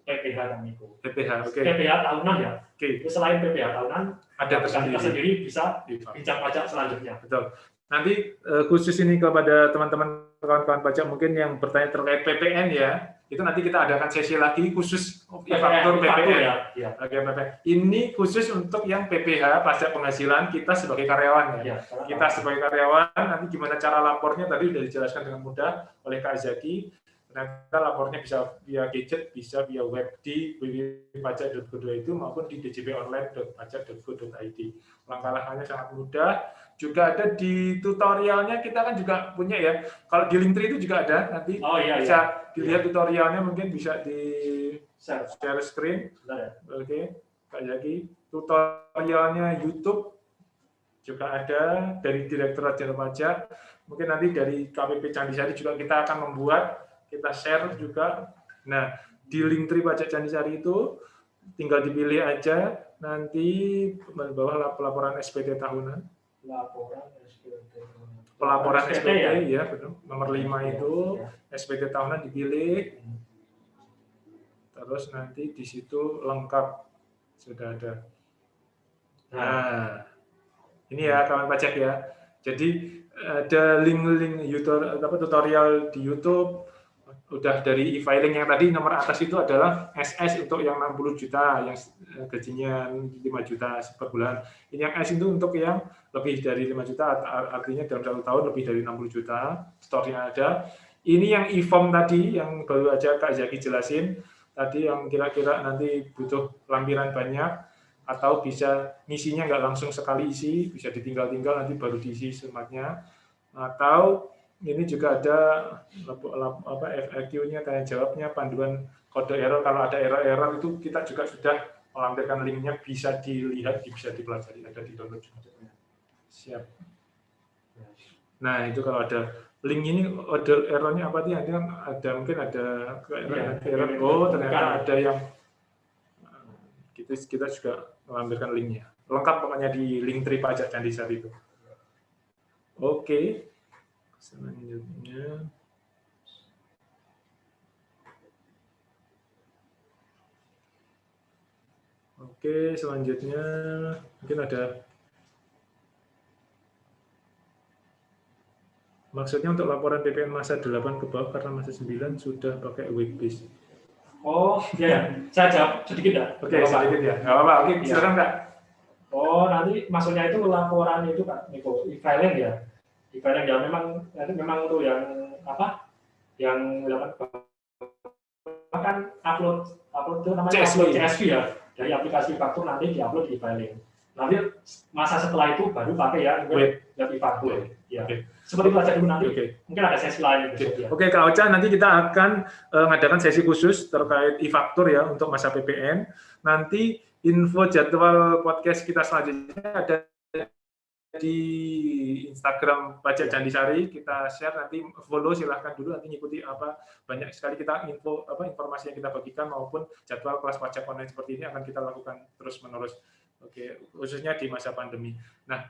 PPh Kamiko. PPh, oke. PPh tahunan ya. Oke. Selain PPh tahunan, ada tersendiri bisa bincang pajak selanjutnya. Betul. Nanti khusus ini kepada teman-teman kawan-kawan pajak mungkin yang bertanya terkait PPN ya, itu nanti kita adakan sesi lagi khusus e-faktur PPN. Ya. Oke, PPN. Ini khusus untuk yang PPH, pajak penghasilan kita sebagai karyawan ya. Kita sebagai karyawan nanti gimana cara lapornya tadi sudah dijelaskan dengan mudah oleh Kak Zaki. Ternyata lapornya bisa via gadget, bisa via web di www.pajak.go.id maupun di djponline.pajak.go.id. Langkah-langkahnya sangat mudah. Juga ada di tutorialnya, kita kan juga punya ya. Kalau di Linktree itu juga ada, nanti bisa dilihat tutorialnya, mungkin bisa di share screen. Oke, Kak Zaki. Tutorialnya YouTube juga ada dari Direktorat Jenderal Pajak. Mungkin nanti dari KPP Candisari juga kita akan membuat, kita share juga. Nah, di Linktree Pajak Candisari itu tinggal dipilih aja nanti bawah laporan SPT tahunan. Pelaporan SPT ya, betul. Nomor 5 itu SPT tahunan dipilih. Terus nanti di situ lengkap sudah ada. Nah, ini ya kawan pajak ya. Jadi ada link-link tutorial di YouTube. Udah dari e-filing yang tadi nomor atas itu adalah SS untuk yang 60 juta, yang gajinya 5 juta per bulan. Ini yang S itu untuk yang lebih dari 5 juta, artinya dalam 1 tahun lebih dari 60 juta, store-nya ada. Ini yang e-form tadi, yang baru aja Kak Zaki jelasin, tadi yang kira-kira nanti butuh lampiran banyak, atau bisa ngisinya nggak langsung sekali isi, bisa ditinggal-tinggal nanti baru diisi sematnya, atau ini juga ada FAQ-nya, tanya jawabnya, panduan kode error. Kalau ada error itu kita juga sudah melampirkan linknya, bisa dilihat, bisa dipelajari, ada di download juga. Siap. Nah itu kalau ada link ini, errornya apa sih? Nanti kan ada, mungkin ada error. Oh ternyata ada yang kita juga melampirkan linknya. Lengkap pokoknya di Linktree Pajak Candisari itu. Oke. Selanjutnya, mungkin ada maksudnya untuk laporan PPN masa 8 ke bawah karena masa 9 sudah pakai Webbase. Oh ya, saya jawab sedikit ya. Oke, sedikit ya. Nggak apa-apa. Oke, silakan Kak. Oh nanti maksudnya itu laporan itu Kak Niko, e-filing ya. E-filing ya memang untuk yang apa? Yang bahkan upload itu namanya upload CSV ya. Dari aplikasi faktur nanti diupload di e-filing. Nanti masa setelah itu baru pakai ya web e-faktur. Ya. Okay. Seperti itu aja dulu nanti. Mungkin ada sesi lain. Oke, Kak Ocha, nanti kita akan mengadakan sesi khusus terkait e-faktur ya untuk masa PPN. Nanti info jadwal podcast kita selanjutnya ada di Instagram Pajak Candisari, kita share, nanti follow, silahkan dulu, nanti ngikuti banyak sekali kita informasi yang kita bagikan maupun jadwal kelas pajak online seperti ini akan kita lakukan terus menerus. Oke, khususnya di masa pandemi. Nah,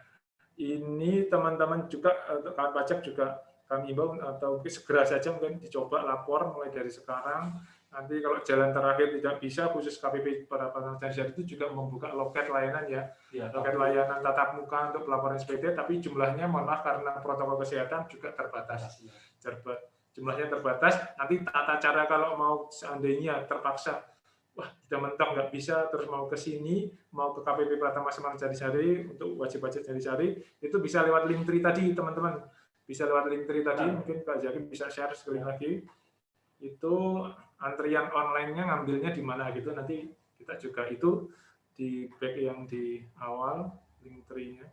ini teman-teman juga kawan pajak juga kami imbau atau segera saja mungkin dicoba lapor mulai dari sekarang. Nanti kalau jalan terakhir tidak bisa, khusus KPP pada Candisari itu juga membuka loket layanan ya, loket layanan tatap muka untuk pelaporan SPT, tapi jumlahnya mohon maaf karena protokol kesehatan juga terbatas. Jumlahnya terbatas, nanti tata cara kalau mau seandainya terpaksa, wah tidak mentok nggak bisa, terus mau ke sini, mau ke KPP Pratama Semarang Candisari untuk wajib pajak Candisari, itu bisa lewat Linktree tadi teman-teman, bisa lewat Linktree tadi, mungkin Pak Zaki bisa share sekali lagi. Itu antrian online-nya ngambilnya di mana gitu, nanti kita juga itu di back yang di awal Linktree-nya.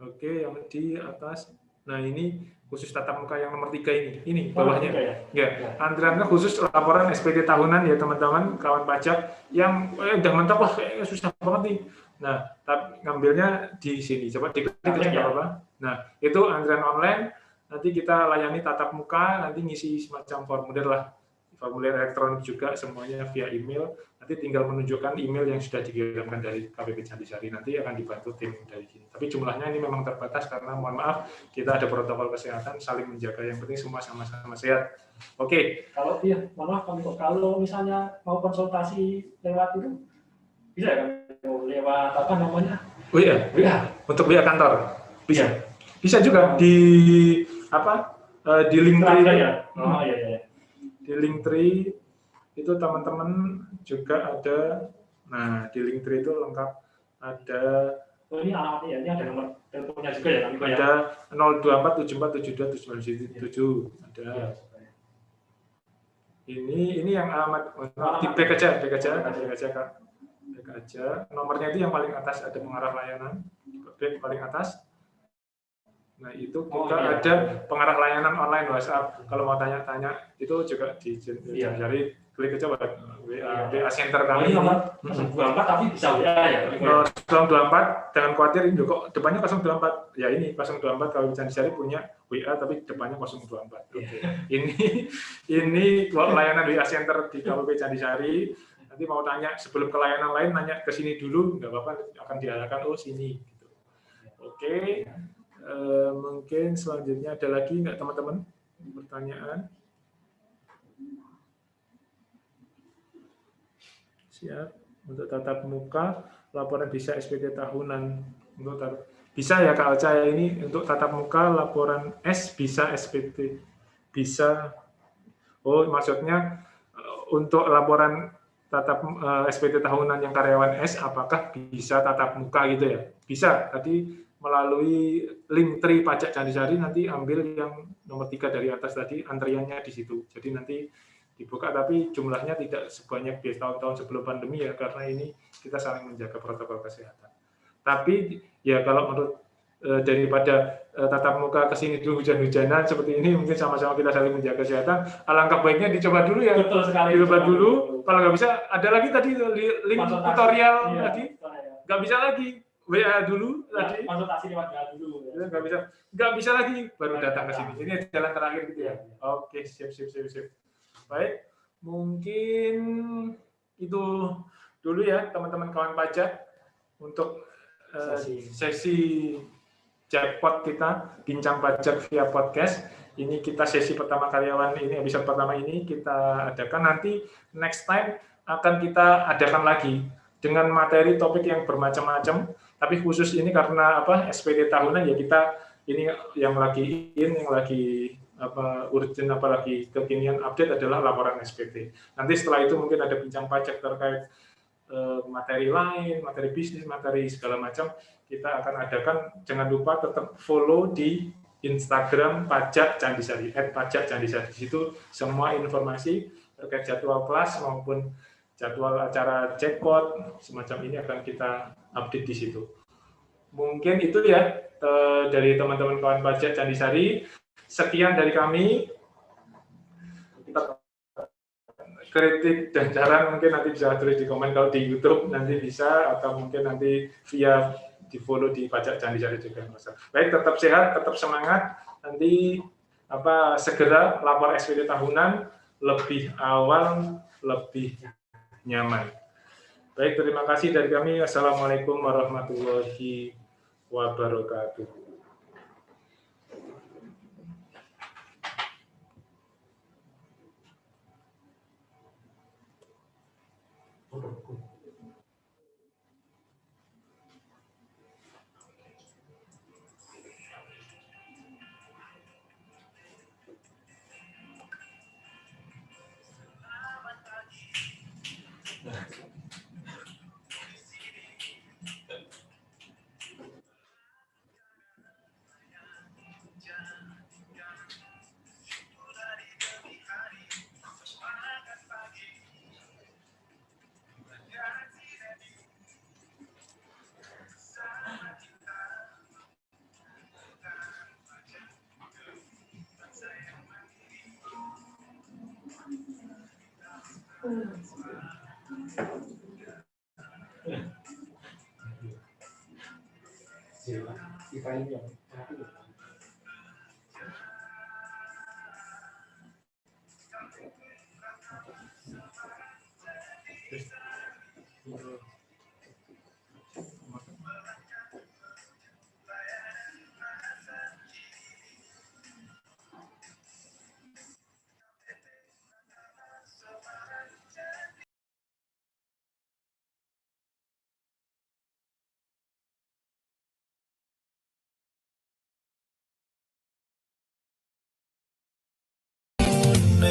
Oke, yang di atas. Nah, ini khusus tatap muka yang nomor 3 ini bawahnya. Ya, antriannya khusus laporan SPT tahunan ya teman-teman, kawan pajak yang udah mentok, wah kayaknya susah banget nih. Nah, ngambilnya di sini. Coba diklik aja nggak apa-apa. Nah, itu antrian online. Nanti kita layani tatap muka, nanti ngisi semacam formulir elektronik juga, semuanya via email. Nanti tinggal menunjukkan email yang sudah dikirimkan dari KPP Candisari, nanti akan dibantu tim dari sini. Tapi jumlahnya ini memang terbatas karena mohon maaf, kita ada protokol kesehatan, saling menjaga, yang penting semua sama-sama sehat. Oke. Kalau mohon maaf kalau misalnya mau konsultasi lewat itu, bisa kan? Lewat apa namanya? Oh iya, untuk via kantor. Bisa. Bisa juga di di Linktree ya. Oh iya iya. Di Linktree itu teman-teman juga ada. Nah, di Linktree itu lengkap ada. Oh, ini alamatnya ya, ini ada nomor teleponnya juga ya, Kang Iko ya. Ada 02474727977 ada. Ya. Ini yang alamat di back aja Kak. Back aja. Nomornya itu yang paling atas ada pengarah layanan, back paling atas. Nah, itu kita ada pengarah layanan online WhatsApp. Kalau mau tanya-tanya itu juga dicari, klik aja WA Center kami. Ini nomor 024 tapi bisa WA ya. 024, jangan khawatir ini kok depannya 024. Ya ini 024 kalau bisa dicari punya WA tapi depannya 024. Oke. Ini layanan WA Center di KPP Candisari. Nanti mau tanya sebelum ke layanan lain nanya ke sini dulu, nggak apa-apa, akan diarahkan sini gitu. Oke. Mungkin selanjutnya ada lagi nggak teman-teman pertanyaan? Siap. Untuk tatap muka laporan bisa SPT tahunan bisa ya Kak Alca ya, ini untuk tatap muka laporan S bisa SPT bisa. Oh maksudnya untuk laporan tatap SPT tahunan yang karyawan S apakah bisa tatap muka gitu ya? Bisa. Tadi melalui Linktree Pajak Candisari nanti ambil yang nomor 3 dari atas tadi, antriannya di situ. Jadi nanti dibuka, tapi jumlahnya tidak sebanyak di tahun-tahun sebelum pandemi ya, karena ini kita saling menjaga protokol kesehatan. Tapi ya kalau menurut daripada tatap muka kesini dulu hujan-hujanan seperti ini, mungkin sama-sama kita saling menjaga kesehatan, alangkah baiknya dicoba dulu ya. Betul sekali. Dicoba dulu, kalau nggak bisa, ada lagi tadi link tutorial tadi, nggak bisa lagi. WA dulu tadi. Konsultasi lewat WA dulu. Ya. Nggak bisa lagi baru datang ke sini. Ini jalan terakhir gitu ya. Oke, siap. Baik, mungkin itu dulu ya teman-teman kawan pajak untuk sesi jackpot kita bincang pajak via podcast. Ini kita sesi pertama karyawan ini, episode pertama ini kita adakan. Nanti next time akan kita adakan lagi dengan materi topik yang bermacam-macam, tapi khusus ini karena SPT tahunan ya, kita ini yang lagi urgent, apalagi kekinian update adalah laporan SPT. Nanti setelah itu mungkin ada bincang pajak terkait materi lain, materi bisnis, materi segala macam kita akan adakan. Jangan lupa tetap follow di Instagram Pajak Candisari @pajakcandisari. Di situ semua informasi terkait jadwal kelas maupun jadwal acara jackpot semacam ini akan kita update di situ. Mungkin itu ya dari teman-teman kawan pajak Candisari. Sekian dari kami. Kritik dan saran mungkin nanti bisa tulis di komen kalau di YouTube nanti bisa, atau mungkin nanti via di follow di Pajak Candisari juga. Baik, tetap sehat, tetap semangat. Nanti segera lapor SPT tahunan lebih awal, lebih nyaman. Baik, terima kasih dari kami. Assalamualaikum warahmatullahi wabarakatuh. Kita ini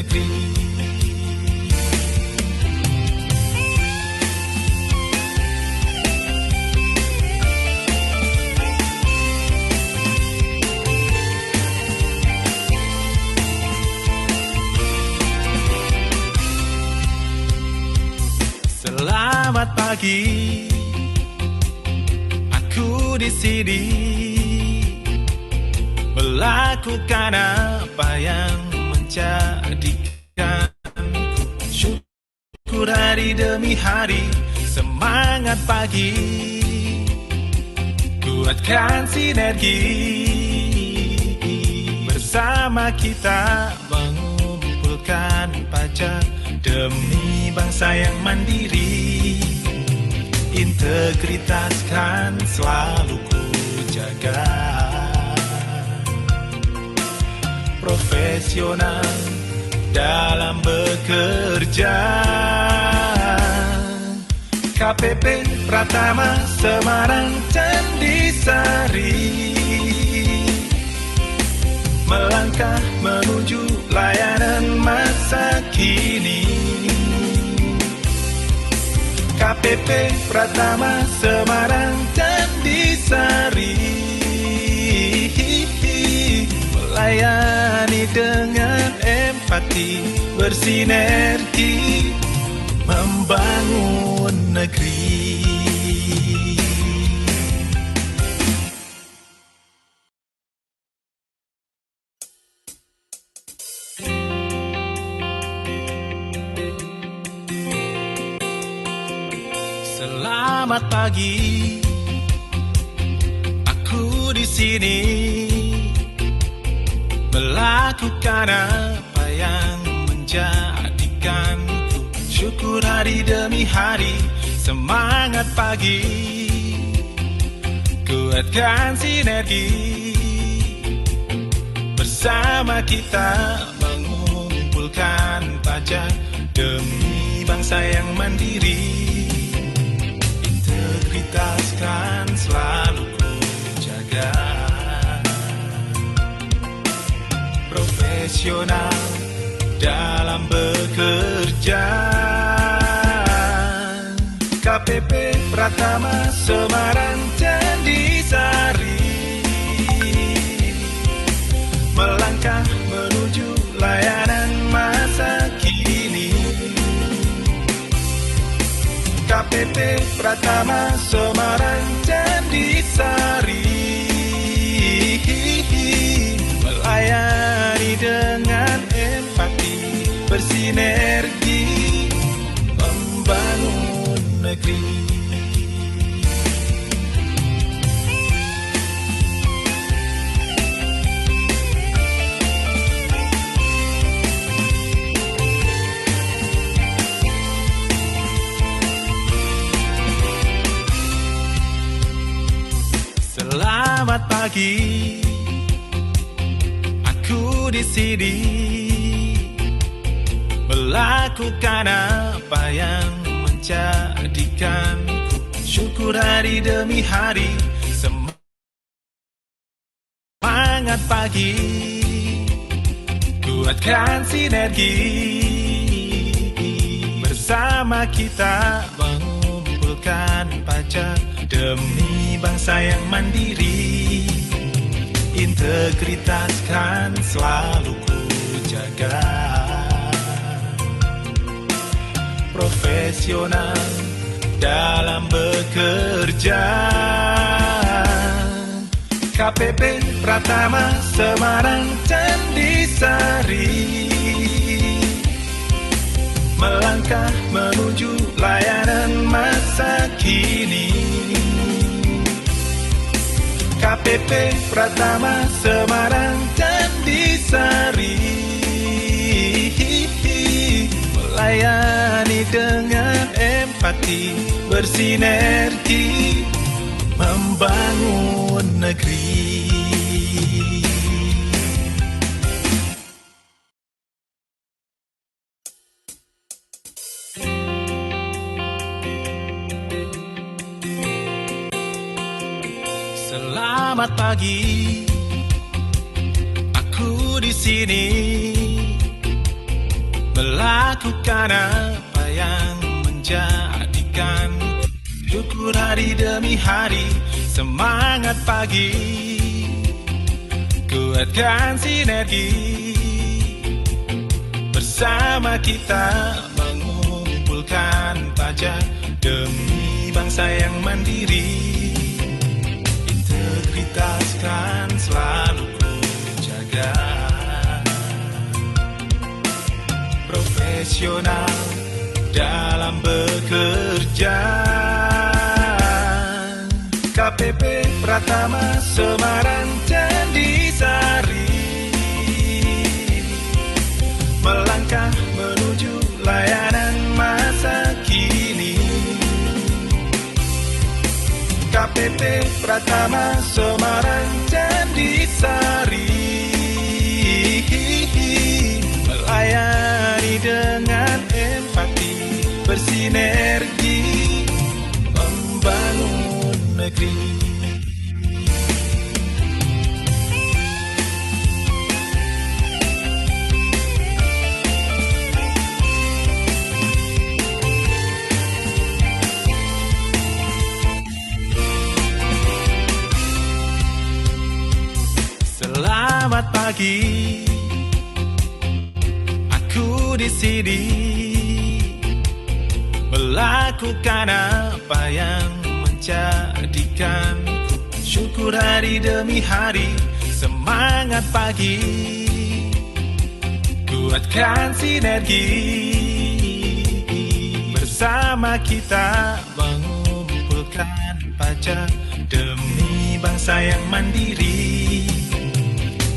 negeri. Selamat pagi, aku di sini melakukan apa yang menjadikanku syukur hari demi hari. Semangat pagi, kuatkan sinergi, bersama kita mengumpulkan pajak demi bangsa yang mandiri. Integritas kan selalu ku jaga, profesional dalam bekerja. KPP Pratama Semarang Candisari melangkah menuju layanan masa kini. KPP Pratama Semarang Candisari melayani dengan empati, bersinergi membangun negeri. Selamat pagi, aku di sini melakukan apa yang menjadikanku syukur hari demi hari. Semangat pagi, kuatkan sinergi, bersama kita mengumpulkan pajak demi bangsa yang mandiri. Integritas kan selalu ku jaga, profesional dalam bekerja. KPP Pratama Semarang Candisari melangkah menuju layanan masa kini. KPP Pratama Semarang Candisari melayani dengan empati, bersinergi membangun negeri. Selamat pagi, aku di sini melakukan apa yang menjadikanku syukur hari demi hari. Semangat pagi, kuatkan sinergi, bersama kita mengumpulkan pajak demi bangsa yang mandiri. Integritas kan selalu ku jaga, profesional dalam bekerja. KPP Pratama Semarang Candisari melangkah menuju layanan masa kini. KPP Pratama Semarang Candisari melayani dengan empati, bersinergi membangun negeri. Selamat pagi, aku di sini melakukan apa yang menjadikan syukur hari demi hari. Semangat pagi, kuatkan sinergi, bersama kita mengumpulkan pajak demi bangsa yang mandiri. Integritas kan selalu ku jaga, profesional dalam bekerja. KPP Pratama Semarang Candisari melangkah menuju layanan masa kini. KPP Pratama Semarang Candisari melayani dengan empati, bersinergi membangun negeri. Selamat pagi, aku di sini melakukan apa yang menjadikanku syukur hari demi hari. Semangat pagi, kuatkan sinergi, bersama kita mengumpulkan pajak demi bangsa yang mandiri.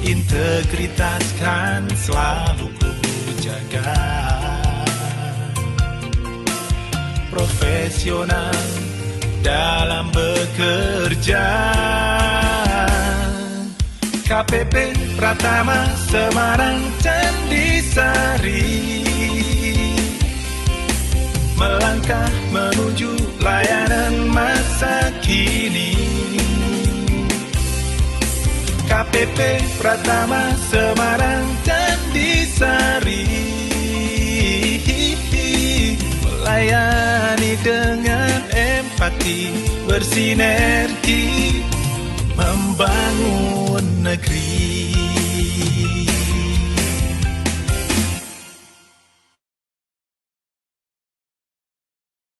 Integritas kan selalu ku jaga, profesional dalam bekerja. KPP Pratama Semarang Candisari melangkah menuju layanan masa kini. KPP Pratama Semarang Candisari melayani dengan empati, bersinergi